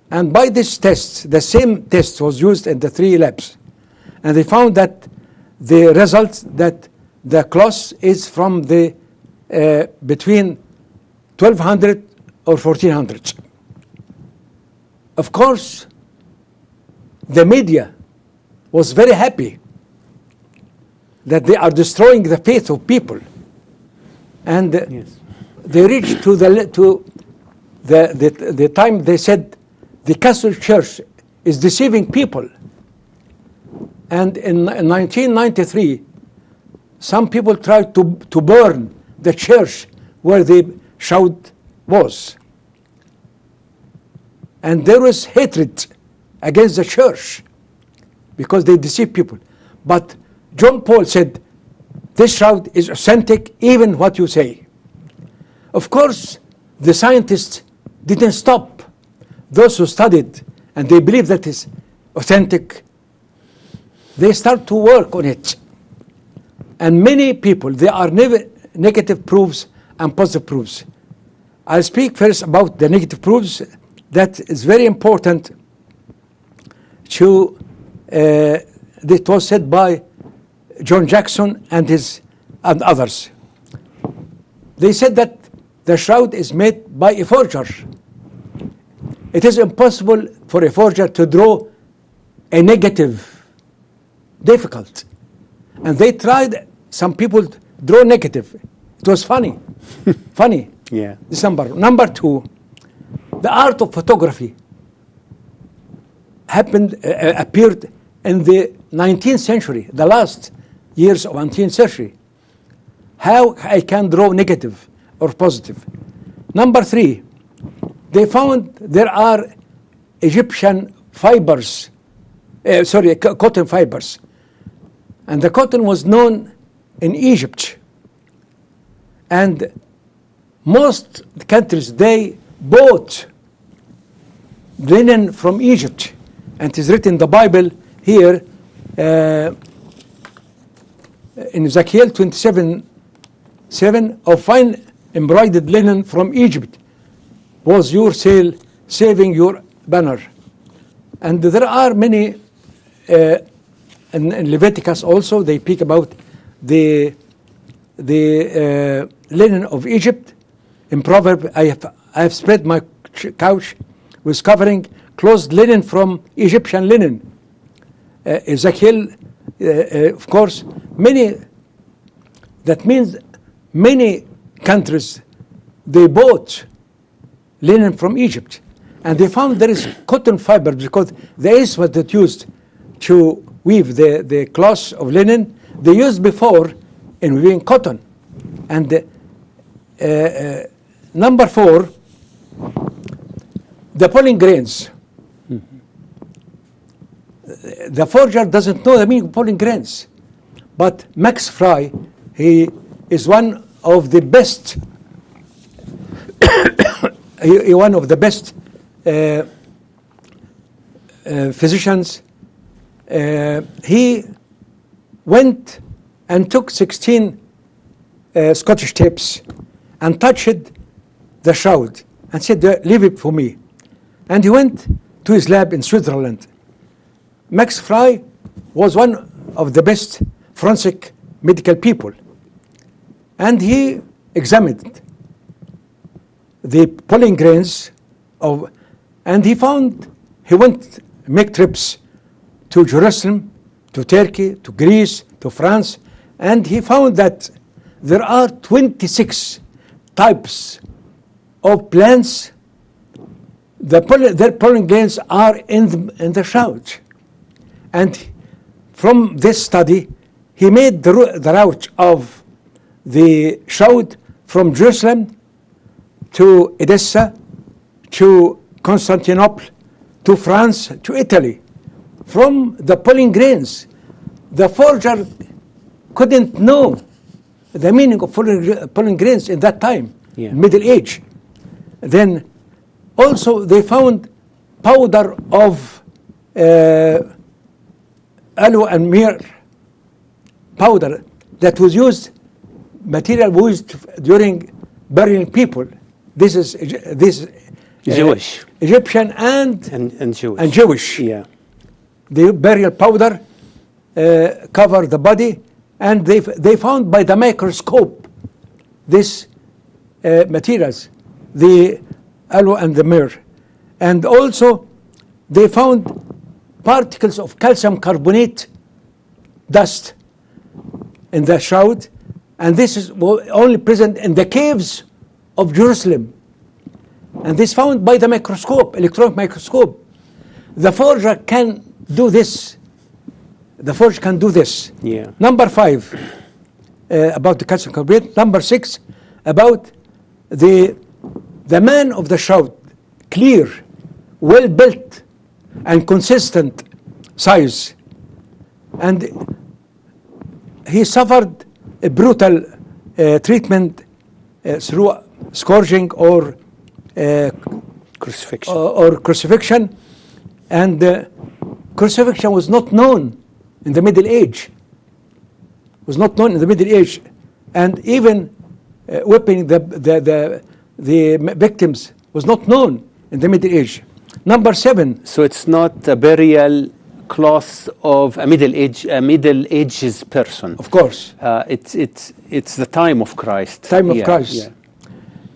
And by this test, the same test was used in the 3 labs. And they found that the results that the cloth is from the between 1200 or 1400. Of course, the media was very happy. that they are destroying the faith of people. And they reached to the time they said the Catholic Church is deceiving people. And in 1993, some people tried to burn the church where the shroud was. And there was hatred against the church because they deceive people. But John Paul said, this shroud is authentic, even what you say. Of course, the scientists didn't stop. Those who studied and they believe that is authentic, they start to work on it. And many people, there are negative proofs and positive proofs. I'll speak first about the negative proofs. That is very important to, that was said by John Jackson and others. They said that the shroud is made by a forger. It is impossible for a forger to draw a negative. Difficult. And they tried, some people draw negative. It was funny. Funny. Yeah. This number two, the art of photography appeared in the 19th century, the last years of 19th century. How I can draw negative or positive. Number three, they found there are Egyptian fibers, cotton fibers. And the cotton was known in Egypt. And most countries, they bought linen from Egypt. And it is written in the Bible here, in Ezekiel 27:7, of fine embroidered linen from Egypt was your sale, saving your banner. And there are many, in Leviticus also, they speak about the linen of Egypt. In Proverbs, I have spread my couch with covering, closed linen from Egyptian linen. Ezekiel, of course, many, that means many countries, they bought linen from Egypt. And they found there is cotton fiber because the instrument that used to weave the cloth of linen, they used before in weaving cotton. And number four, the pollen grains. The forger doesn't know the meaning of pollen grains. But Max Fry, he is one of the best physicians. He went and took 16 Scottish tapes and touched the shroud and said, leave it for me. And he went to his lab in Switzerland. Max Fry was one of the best forensic medical people. And he examined the pollen grains and he went make trips to Jerusalem, to Turkey, to Greece, to France, and he found that there are 26 types of plants. Their pollen grains are in the shroud. And from this study, he made the route of the shroud from Jerusalem to Edessa, to Constantinople, to France, to Italy. From the pollen grains, the forger couldn't know the meaning of pollen grains in that time, Middle Age. Then also they found powder of aloe and myrrh powder that was used, material used during burying people. This is Jewish, Egyptian and Jewish. And Jewish. Yeah. The burial powder cover the body, and they found by the microscope this materials, the aloe and the myrrh, and also they found particles of calcium carbonate dust in the shroud, and this is only present in the caves of Jerusalem. And this found by the microscope, electron microscope. The forger can do this. The forger can do this. Yeah. Number 5, about the calcium carbonate. Number 6, about the man of the shroud, clear, well built, and consistent size. And he suffered a brutal treatment through scourging or Crucifixion. or crucifixion, and crucifixion was not known in the Middle Age. Was not known in the Middle Age, and even whipping the victims was not known in the Middle Age. Number 7. So it's not a burial cloth of a Middle Ages person. Of course. It's the time of Christ. Time of Yeah, Christ. yeah.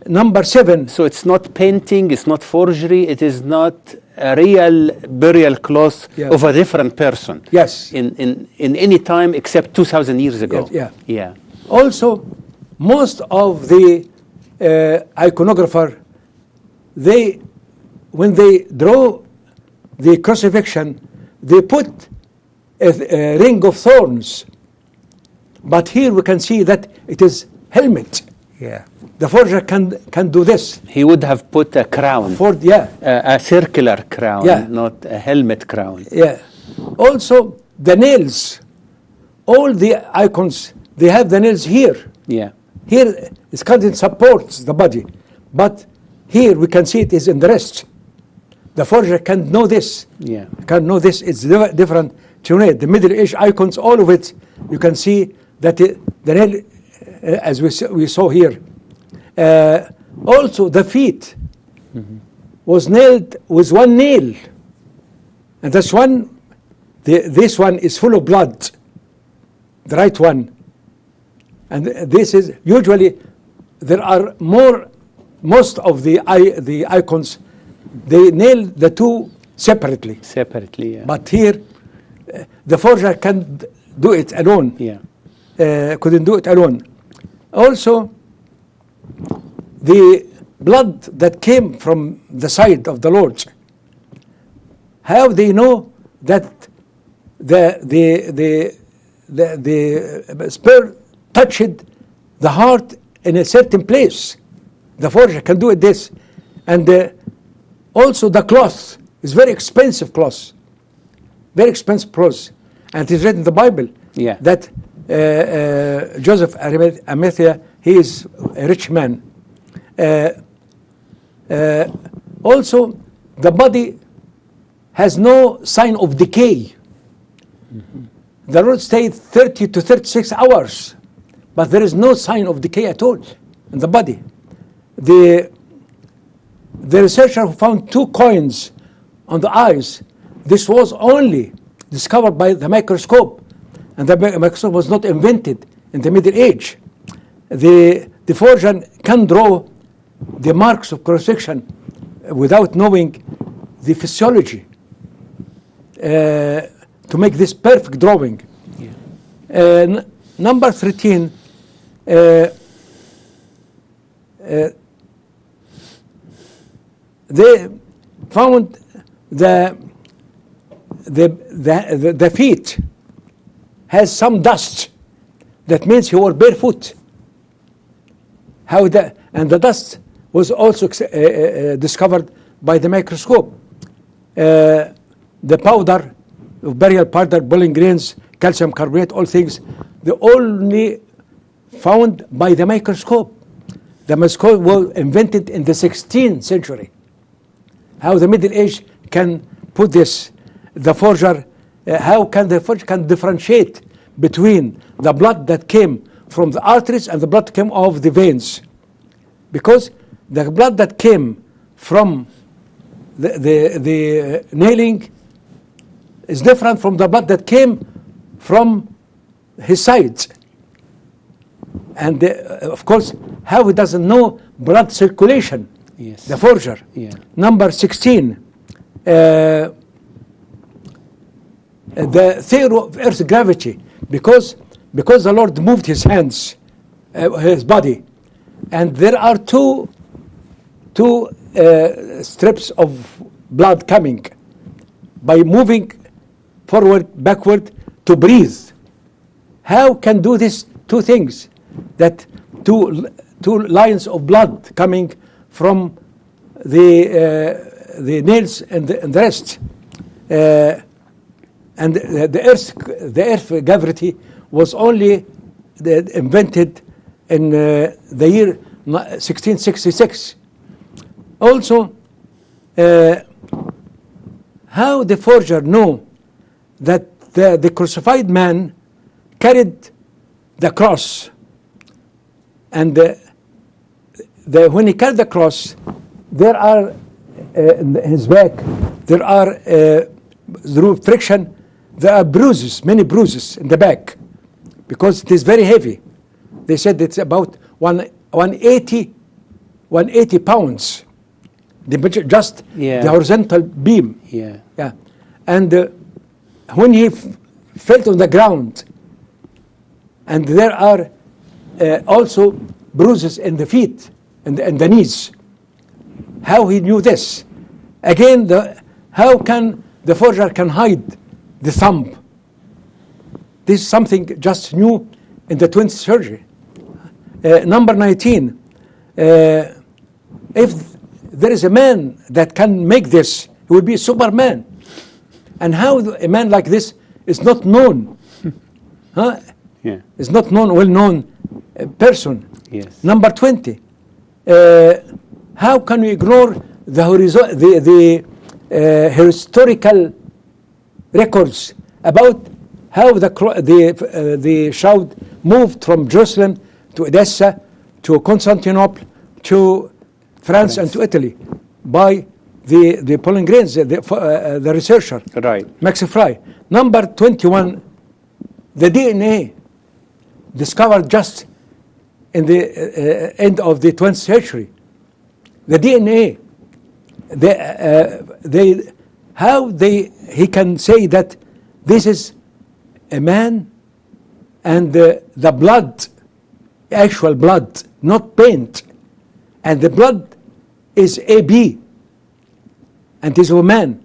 Number 7. So it's not painting, it's not forgery, it is not a real burial cloth Yeah. of a different person. Yes. In any time except 2,000 years ago. Yes, yeah. Yeah. Also, most of the iconographer, when they draw the crucifixion, they put a ring of thorns. But here we can see that it is helmet. Yeah. The forger can do this. He would have put a crown, a circular crown, Yeah. not a helmet crown. Yeah. Also, the nails. All the icons, they have the nails here. Yeah. Here, it's content supports the body. But here, we can see it is in the rest. The forger can know this. Yeah. Can know this. It's different. The Middle Age icons, all of it, you can see that the nail, as we saw here. Also, the feet was nailed with one nail. And this one is full of blood. The right one. And this is usually, there are most of the icons, they nail the two separately. Separately, yeah. But here, the forger can do it alone. Yeah. Couldn't do it alone. Also, the blood that came from the side of the Lord, how they know that the spear touched the heart in a certain place? The forger can do it this. And also the cloth is very expensive cloth. Very expensive cloth. And it is written in the Bible that Joseph Arimathea, he is a rich man. Also, the body has no sign of decay. The Lord stayed 30 to 36 hours, but there is no sign of decay at all in the body. The researcher who found 2 coins on the eyes, this was only discovered by the microscope, and the microscope was not invented in the Middle Age. The forger can draw the marks of crucifixion without knowing the physiology to make this perfect drawing. Yeah. Number 13, they found the feet has some dust. That means he wore barefoot. And the dust was also discovered by the microscope. The powder, burial powder, bowling greens, calcium carbonate, all things, they only found by the microscope. The microscope was invented in the 16th century. How the Middle Age can put this, the forger, how can the forger can differentiate between the blood that came from the arteries and the blood came off the veins? Because the blood that came from the nailing is different from the blood that came from his sides. And of course, how he doesn't know blood circulation? Yes. The forger. Yeah. Number 16, the theory of Earth's gravity, because because the Lord moved his hands, his body, and there are two strips of blood coming by moving forward, backward to breathe. How can do these two things? That two lines of blood coming from the nails and the rest, and the earth gravity was only invented in the year 1666. Also, how the forger knew that the crucified man carried the cross, and when he carried the cross, there are in his back, there are through friction, there are bruises, many bruises in the back, because it is very heavy. They said it's about 180 pounds. Just the horizontal beam. Yeah. And when he fell on the ground, and there are also bruises in the feet and the knees. How he knew this? Again, how can the forger can hide the thumb? This is something just new in the 20th century. Number 19. If there is a man that can make this, he will be a Superman. And how a man like this is not known? Huh? Yeah. Is not known, well-known person. Yes. Number 20. How can we ignore the historical records about how the shroud moved from Jerusalem to Edessa to Constantinople to France and to Italy by the Polyngrains, the researcher, Right. Max Fry. Number 21, the DNA discovered just in the end of the 20th century. The DNA, he can say that this is a man, and the blood, actual blood, not paint, and the blood is AB, and is a man.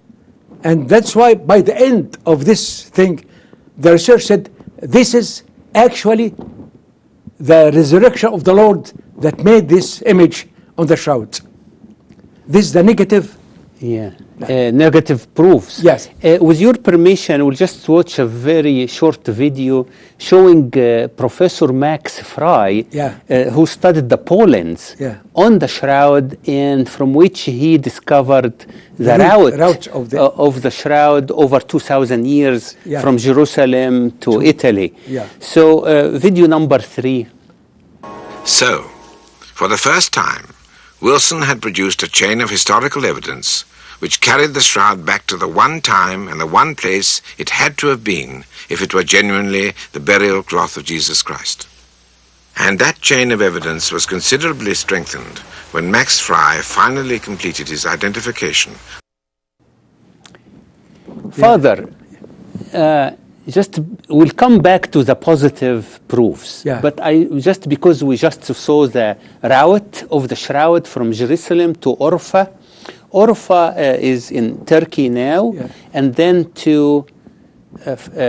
And that's why by the end of this thing, the research said this is actually the resurrection of the Lord that made this image on the shroud. This is the negative. Yeah. Negative proofs. Yes. With your permission, we'll just watch a very short video showing Professor Max Fry, who studied the pollens on the shroud, and from which he discovered the route of the shroud over 2,000 years from Jerusalem to Italy. So, video number 3. So, for the first time, Wilson had produced a chain of historical evidence which carried the shroud back to the one time and the one place it had to have been if it were genuinely the burial cloth of Jesus Christ. And that chain of evidence was considerably strengthened when Max Fry finally completed his identification. Father, we'll come back to the positive proofs. But just because we just saw the route of the shroud from Jerusalem to Orpha. Orpha is in Turkey now, and then to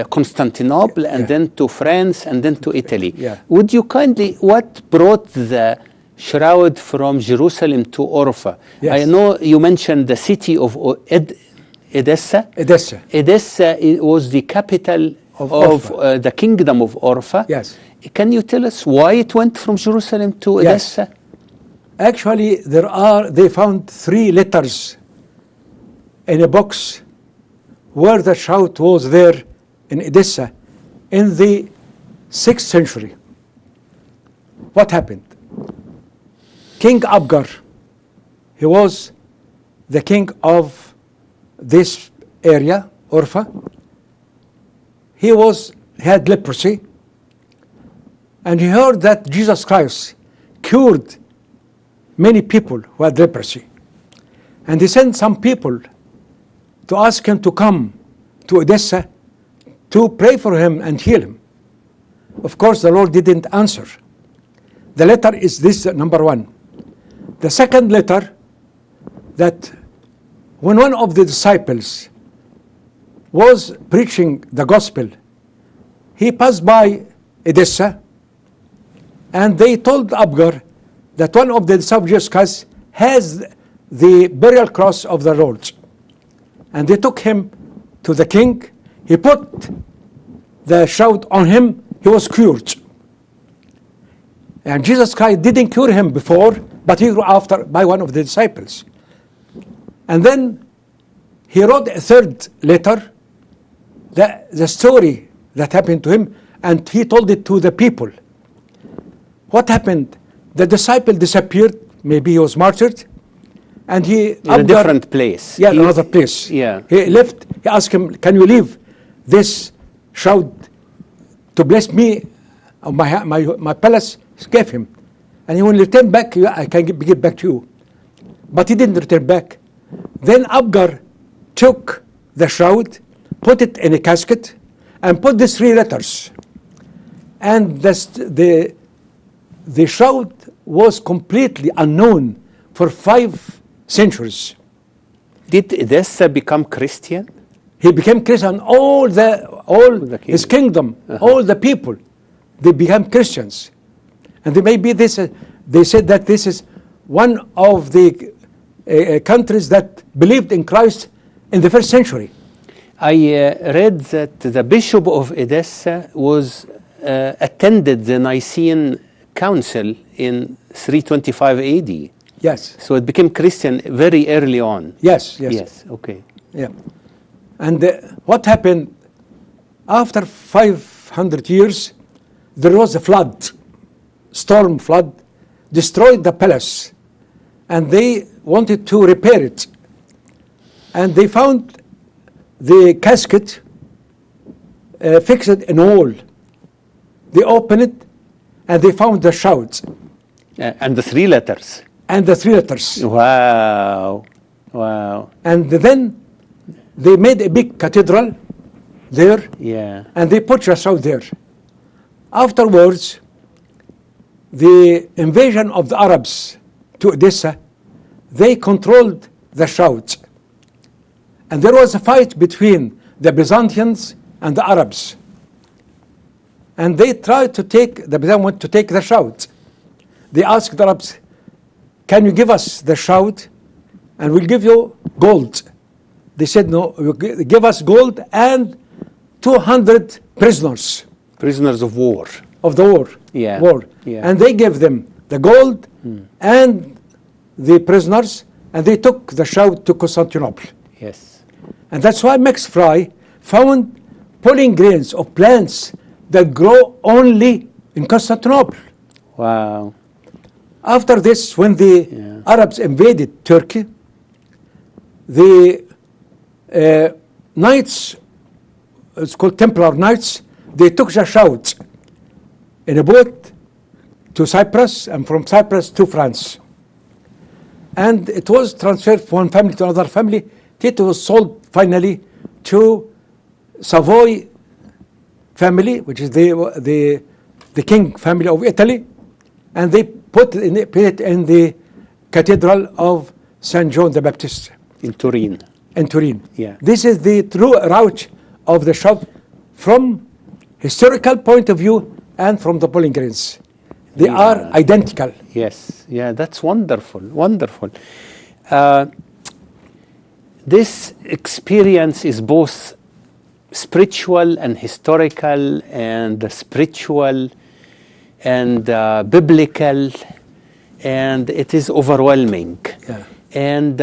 Constantinople, and then to France, and then to Italy. Would you kindly, what brought the shroud from Jerusalem to Orpha? I know you mentioned the city of Edessa. Edessa was the capital of the kingdom of Orpha. Can you tell us why it went from Jerusalem to Edessa? Actually, they found 3 letters in a box where the shroud was there in Edessa in the 6th century. What happened? King Abgar, he was the king of this area, Orpha. He had leprosy, and he heard that Jesus Christ cured many people who had leprosy. And he sent some people to ask him to come to Edessa to pray for him and heal him. Of course, the Lord didn't answer. The letter is this, number one. The second letter, that when one of the disciples was preaching the gospel, he passed by Edessa, and they told Abgar that one of the disciples has the burial cross of the Lord. And they took him to the king. He put the shroud on him. He was cured. And Jesus Christ didn't cure him before, but he grew after by one of the disciples. And then he wrote a third letter, the story that happened to him, and he told it to the people. What happened? The disciple disappeared. Maybe he was martyred. And he in a different place. Yeah, another place. Yeah. He left. He asked him, "Can you leave this shroud to bless me, my palace?" He gave him, and he will return back. I can give back to you, but he didn't return back. Then Abgar took the shroud, put it in a casket, and put these 3 letters. And the shroud was completely unknown for 5 centuries. Did Edessa become Christian? He became Christian. All his kingdom, all the people, they became Christians. And they said that this is one of the countries that believed in Christ in the 1st century. I read that the Bishop of Edessa was attended the Nicene Council in 325 AD. Yes. So it became Christian very early on. Yes. Yes, okay. Yeah. And what happened after 500 years, there was a flood, storm flood, destroyed the palace, and they wanted to repair it. And they found the casket fixed in a wall. They opened it, and they found the shrouds. And the 3 letters. And the 3 letters. Wow. And then they made a big cathedral there. Yeah. And they put the shroud there. Afterwards, the invasion of the Arabs to Edessa, they controlled the shrouds. And there was a fight between the Byzantines and the Arabs. And they tried to take, the Byzantines wanted to take the shrouds. They asked the Arabs, "Can you give us the shroud and we'll give you gold?" They said, "No, you give us gold and 200 prisoners." Prisoners of war. Of the war. Yeah. War. Yeah. And they gave them the gold and the prisoners, and they took the shroud to Constantinople. Yes. And that's why Max Fry found pollen grains of plants that grow only in Constantinople. Wow. After this, when the Arabs invaded Turkey, the knights, it's called Templar Knights, they took the shrouds in a boat to Cyprus, and from Cyprus to France. And it was transferred from one family to another family. It was sold finally to Savoy family, which is the king family of Italy, and they put it in the Cathedral of St. John the Baptist. In Turin. In Turin. Yeah. This is the true route of the shroud from historical point of view and from the pollen grains. They are identical. Yes. Yeah, that's wonderful. Wonderful. This experience is both spiritual and historical and spiritual and biblical, and it is overwhelming. Yeah. And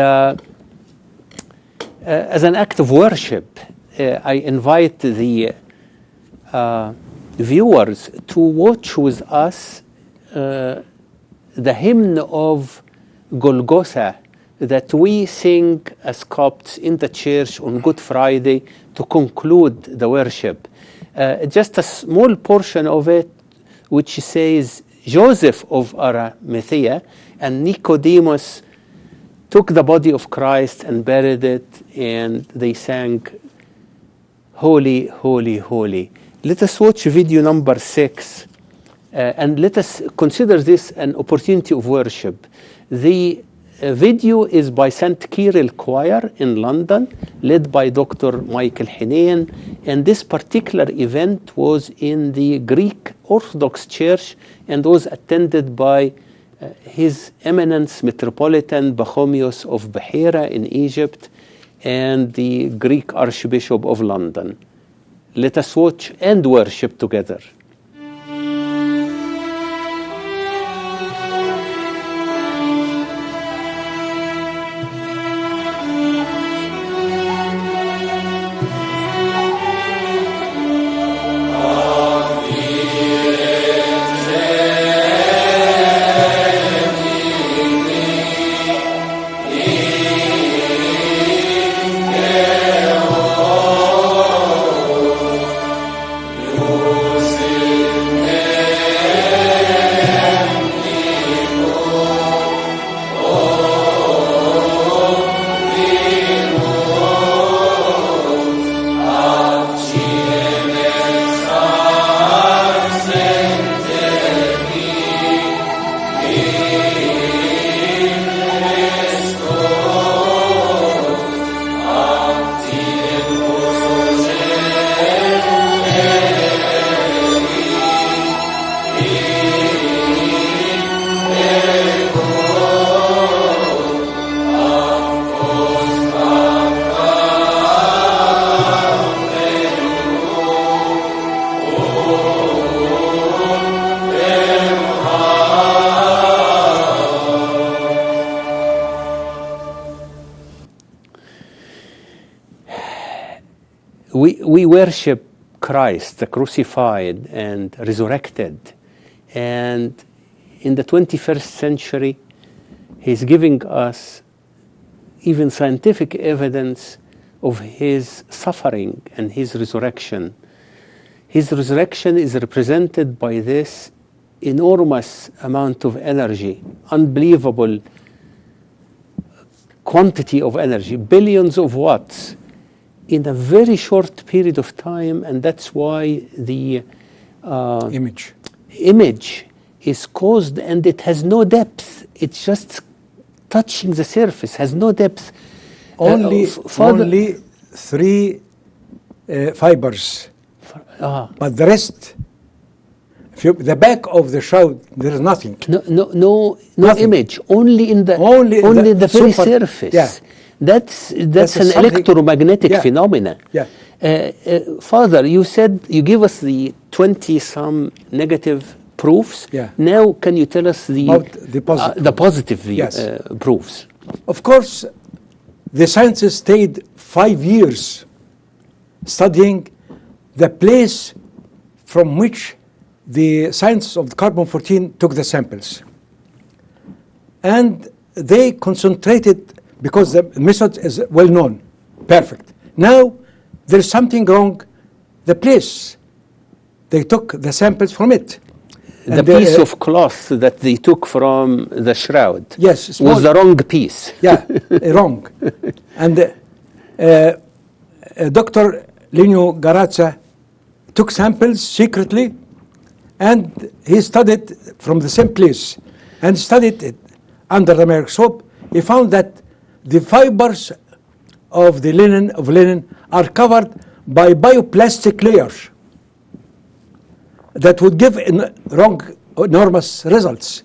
as an act of worship, I invite the viewers to watch with us the hymn of Golgotha that we sing as Copts in the church on Good Friday to conclude the worship. Just a small portion of it, which says, Joseph of Arimathea and Nicodemus took the body of Christ and buried it, and they sang, Holy, Holy, Holy. Let us watch video number 6, and let us consider this an opportunity of worship. The video is by St. Kirill Choir in London, led by Dr. Michael Hinain, and this particular event was in the Greek Orthodox Church and was attended by His Eminence Metropolitan Pachomius of Behyra in Egypt and the Greek Archbishop of London. Let us watch and worship together. We worship Christ, the crucified and resurrected. And in the 21st century, He's giving us even scientific evidence of His suffering and His resurrection. His resurrection is represented by this enormous amount of energy, unbelievable quantity of energy, billions of watts, in a very short period of time, and that's why the image is caused, and it has no depth. It's just touching the surface, has no depth. Only 3 fibers, but the rest, the back of the shroud, there is nothing. No Nothing. image. Only in the very surface. Yeah. That's an electromagnetic phenomena. Yeah. Father, you said you give us the 20-some negative proofs. Yeah. Now, can you tell us the positive proofs? Of course, the scientists stayed 5 years studying the place from which the scientists of the carbon-14 took the samples. And they concentrated, because the method is well known, perfect. Now, there's something wrong, the place. They took the samples from it. The piece of cloth that they took from the shroud, yes, was the wrong piece. Yeah, wrong. And Dr. Lino Garazza took samples secretly, and he studied from the same place, and studied it under the microscope. He found that the fibers of the linen are covered by bioplastic layers that would give wrong, enormous results.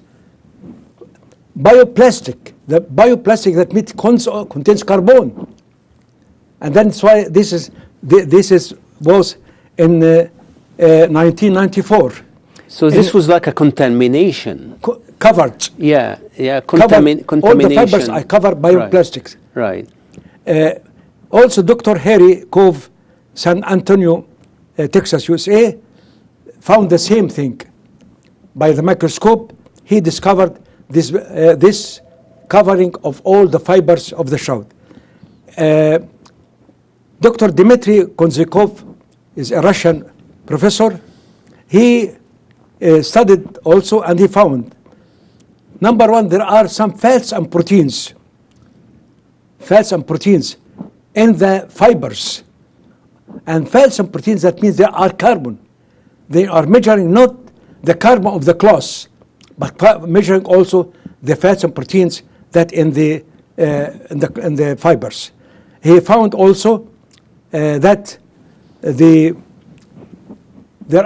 Bioplastic, the bioplastic that contains carbon, and that's why this was in 1994. So this was like a contamination. Covered. Yeah, contamination. All the fibers are covered by bioplastics. Right. Also, Dr. Harry Cove, San Antonio, Texas, USA, found the same thing. By the microscope, he discovered this covering of all the fibers of the shroud. Dr. Dmitry Konzikov is a Russian professor. He studied also, and he found, number one, there are some fats and proteins in the fibers. And fats and proteins, that means there are carbon. they are measuring not the carbon of the cloth, but measuring also the fats and proteins that in the fibers. He found also that there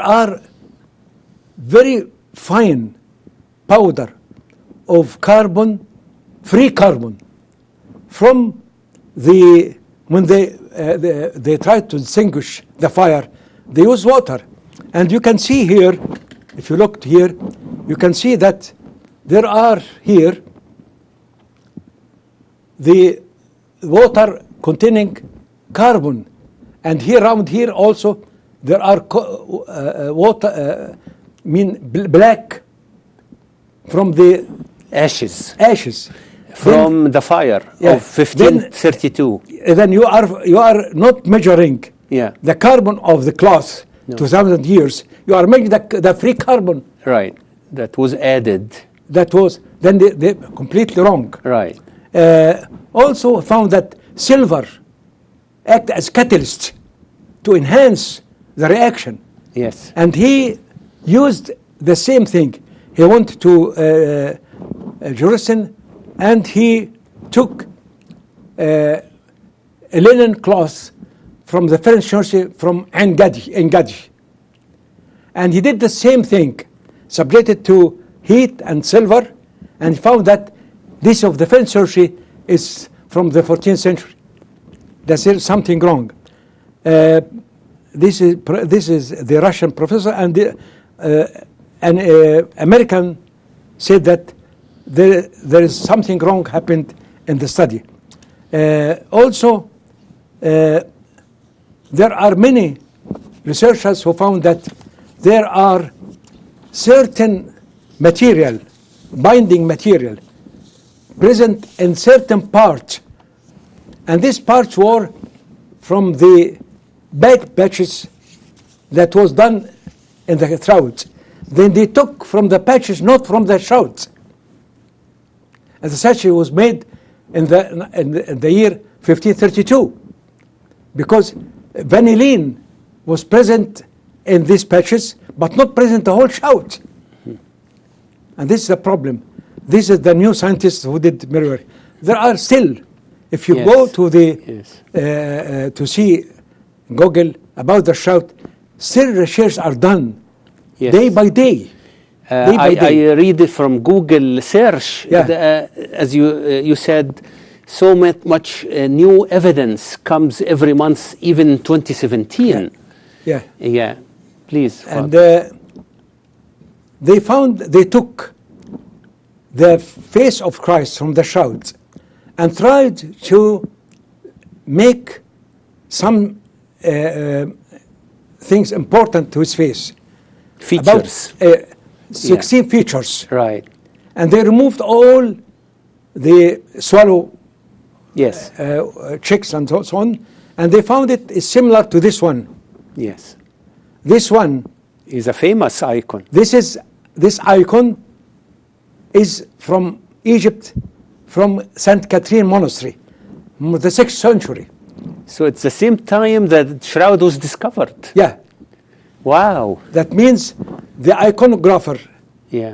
are very fine powder of carbon, free carbon, from when they try to extinguish the fire, they use water. And you can see here, if you look here, you can see that there are here the water containing carbon, and here around here also there are water, black from the ashes from the fire of 1532. Then you are not measuring the carbon of the cloth 2,000 years. You are measuring the free carbon. Right. That was added. That was then they completely wrong. Right. Also found that silver act as catalyst to enhance the reaction. Yes. And he used the same thing. He went to Jerusalem and he took a linen cloth from the first church from En-Gadi. And he did the same thing, subjected to heat and silver, and he found that this of the first century is from the 14th century. There's something wrong. This is the Russian professor, and an American said that there is something wrong happened in the study. Also, there are many researchers who found that there are certain material, binding material, present in certain parts, and these parts were from the back patches that was done in the shrouds. Then they took from the patches, not from the shrouds. And the statue was made in the year 1532, because vanillin was present in these patches, but not present the whole shroud. And this is the problem. This is the new scientists who did mirror work. There are still, if you go to the to see Google about the shroud, still research are done day by day. I read it from Google search. As you said, so much new evidence comes every month, even 2017. Yeah. Please. And they took the face of Christ from the shroud and tried to make some things important to his face. Features. About 16 features. Right. And they removed all the swallow checks and so on, and they found it is similar to this one. Yes. This one is a famous icon. This icon is from Egypt, from St. Catherine Monastery, the 6th century. So it's the same time that shroud was discovered. Yeah. Wow. That means the iconographer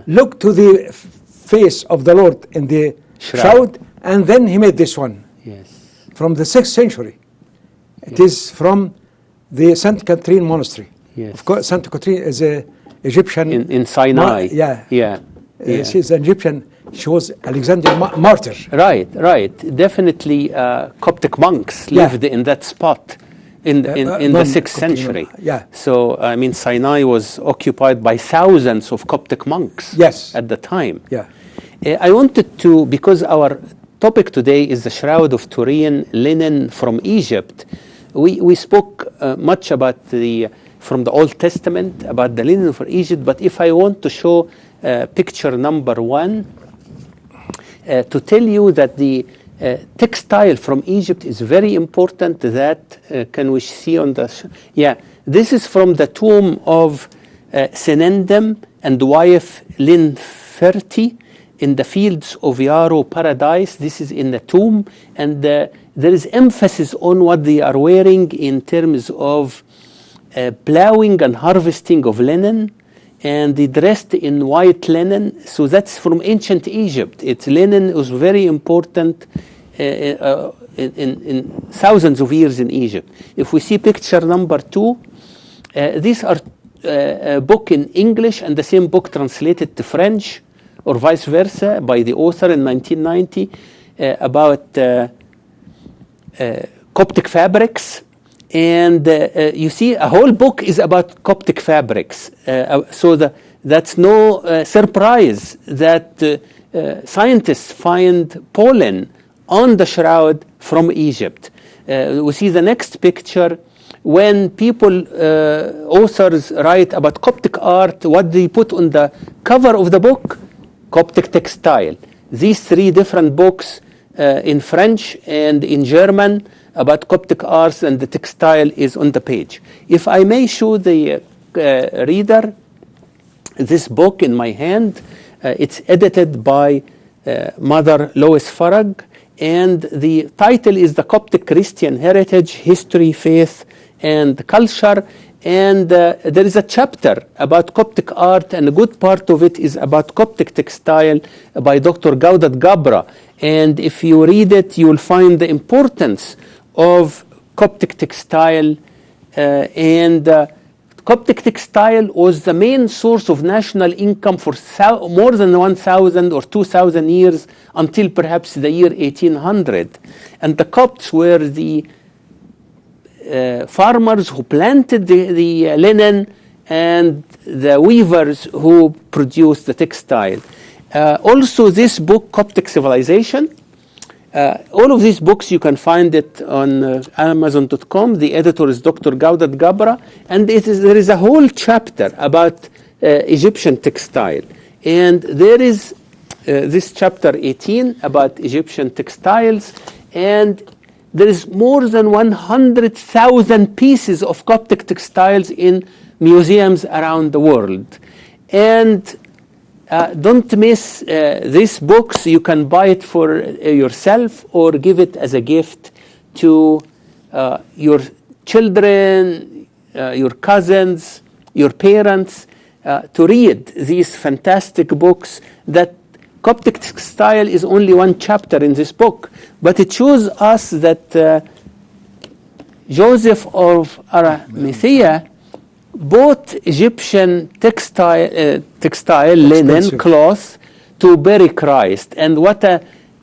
looked to the face of the Lord in the shroud, and then he made this one. Yes. From the 6th century. It is from the St. Catherine Monastery. Yes. Of course, St. Catherine is an Egyptian. In Sinai. She's an Egyptian. She was Alexander martyr. Right. Definitely Coptic monks lived in that spot in the 6th century. So, I mean, Sinai was occupied by thousands of Coptic monks at the time. I wanted to, because our topic today is the Shroud of Turin, linen from Egypt. We spoke much about from the Old Testament, about the linen for Egypt, but if I want to show picture number 1, to tell you that the textile from Egypt is very important. That can we see on the this is from the tomb of Senendem and wife Linferti in the fields of Yarrow Paradise. This is in the tomb, and there is emphasis on what they are wearing in terms of plowing and harvesting of linen, and they dressed in white linen. So that's from ancient Egypt. Linen was very important in thousands of years in Egypt. If we see picture number 2, these are a book in English and the same book translated to French or vice versa by the author in 1990 about Coptic fabrics. And you see a whole book is about Coptic fabrics. That's no surprise that scientists find pollen on the shroud from Egypt. We see the next picture. When people, authors write about Coptic art, what they put on the cover of the book? Coptic textile. These 3 different books in French and in German about Coptic arts and the textile is on the page. If I may show the reader this book in my hand, it's edited by Mother Lois Farag, and the title is The Coptic Christian Heritage, History, Faith, and Culture. And there is a chapter about Coptic art, and a good part of it is about Coptic textile by Dr. Gaudat Gabra. And if you read it, you will find the importance of Coptic textile. Coptic textile was the main source of national income for more than 1,000 or 2,000 years until perhaps the year 1800. And the Copts were the farmers who planted the linen and the weavers who produced the textile. Also this book, Coptic Civilization, all of these books you can find it on Amazon.com. The editor is Dr. Gaudat Gabra, and there is a whole chapter about Egyptian textile. And there is this chapter 18 about Egyptian textiles, and there is more than 100,000 pieces of Coptic textiles in museums around the world. And don't miss these books. You can buy it for yourself or give it as a gift to your children, your cousins, your parents, to read these fantastic books. That Coptic textile is only one chapter in this book, but it shows us that Joseph of Arimathea bought Egyptian textile linen cloth to bury Christ. And what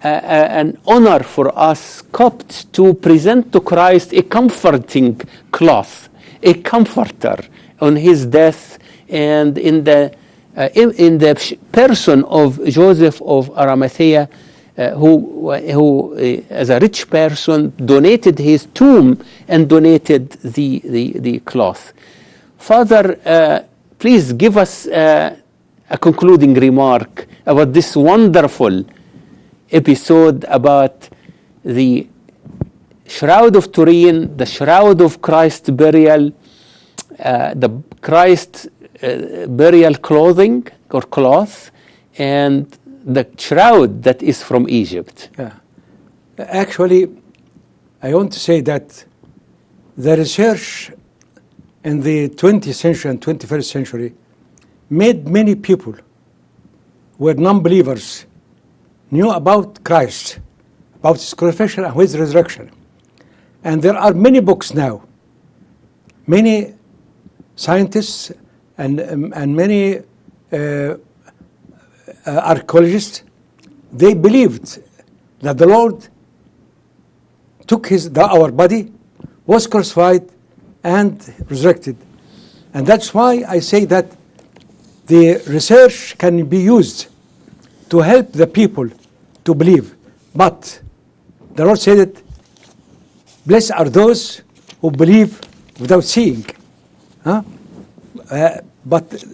an honor for us Copts to present to Christ a comforting cloth, a comforter on his death, and in the person of Joseph of Arimathea, who as a rich person donated his tomb and donated the cloth. Father, please give us a concluding remark about this wonderful episode about the Shroud of Turin, the Shroud of Christ's burial, the Christ burial clothing or cloth, and the shroud that is from Egypt. Yeah. Actually, I want to say that the research in the 20th century and 21st century made many people who were non-believers knew about Christ, about his crucifixion and his resurrection. And there are many books now. Many scientists and many archaeologists, they believed that the Lord took our body, was crucified, and resurrected. And that's why I say that the research can be used to help the people to believe. But the Lord said it, blessed are those who believe without seeing. But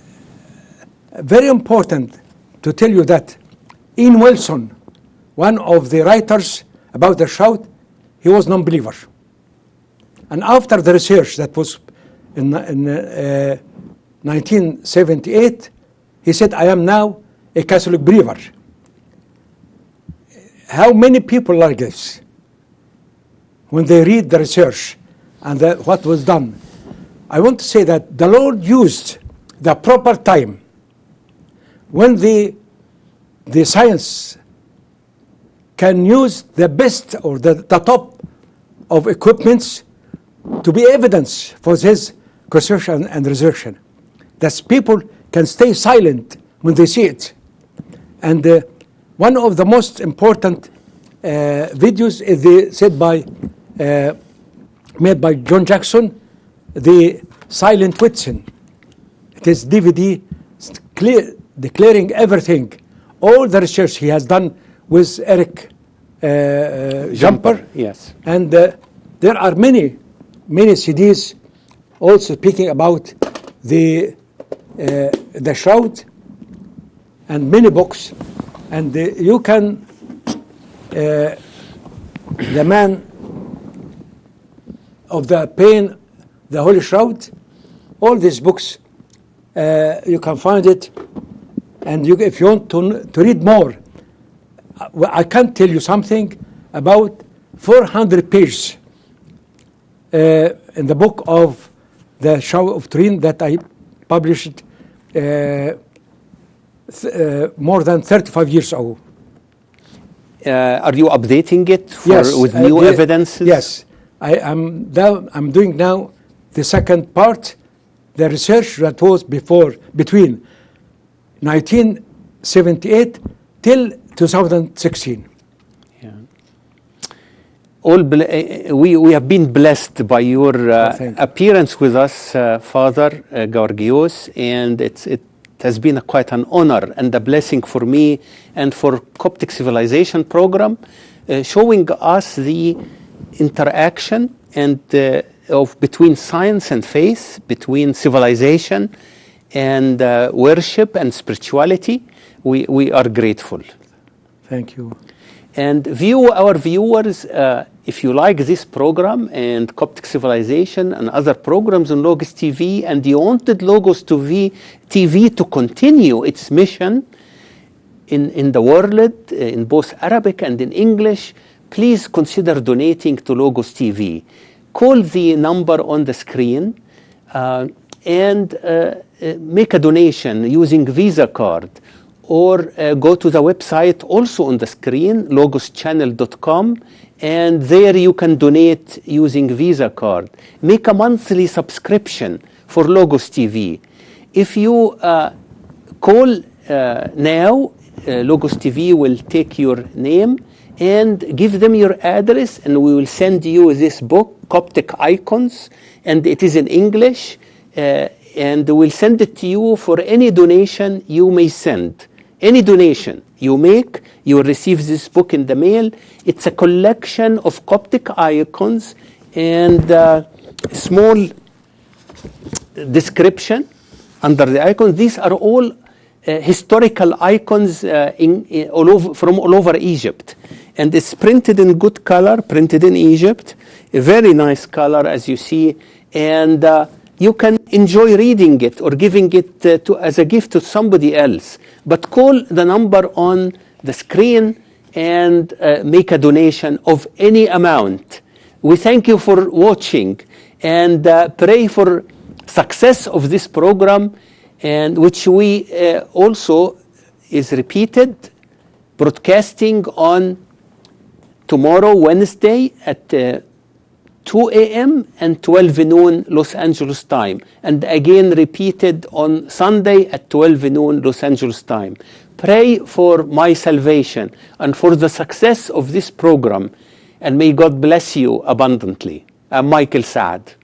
very important to tell you that Ian Wilson, one of the writers about the shroud, he was non-believer. And after the research that was in 1978, he said, I am now a Catholic believer. How many people like this, when they read the research and what was done? I want to say that the Lord used the proper time when the science can use the best or the top of equipments to be evidence for his crucifixion and resurrection. That people can stay silent when they see it. And one of the most important videos is made by John Jackson, the Silent Witness. It is DVD declaring everything, all the research he has done with Eric Jumper. Yes. And there are many CDs also speaking about the shroud, and many books. And you can, the man of the pain, the Holy Shroud, all these books, you can find it. And if you want to read more, I can tell you something about 400 pages in the book of the Shroud of Turin that I published more than 35 years ago. Are you updating it with new evidences? Yes, I'm doing now the second part, the research that was between 1978 till 2016. Yeah. We have been blessed by your appearance with us, Father Gawargious, and it has been quite an honor and a blessing for me and for Coptic Civilization program, showing us the interaction and between science and faith, between civilization and worship and spirituality. We are grateful. Thank you. And our viewers, if you like this program and Coptic Civilization and other programs on Logos TV, and you wanted Logos TV to continue its mission in the world, in both Arabic and in English, please consider donating to Logos TV. Call the number on the screen and make a donation using Visa card, or go to the website also on the screen, logoschannel.com, and there you can donate using Visa card. Make a monthly subscription for Logos TV. If you call now, Logos TV will take your name and give them your address, and we will send you this book, Coptic Icons, and it is in English, and we'll send it to you for any donation you may send. Any donation you make, you will receive this book in the mail. It's a collection of Coptic icons and small description under the icons. These are all historical icons from all over Egypt. And it's printed in good color, printed in Egypt. A very nice color, as you see. And you can enjoy reading it or giving it as a gift to somebody else. But call the number on the screen and make a donation of any amount. We thank you for watching and pray for success of this program, and which we also is repeated, broadcasting on tomorrow, Wednesday, at 2 a.m. and 12 noon Los Angeles time, and again repeated on Sunday at 12 noon Los Angeles time. Pray for my salvation and for the success of this program, and may God bless you abundantly. I'm Michael Saad.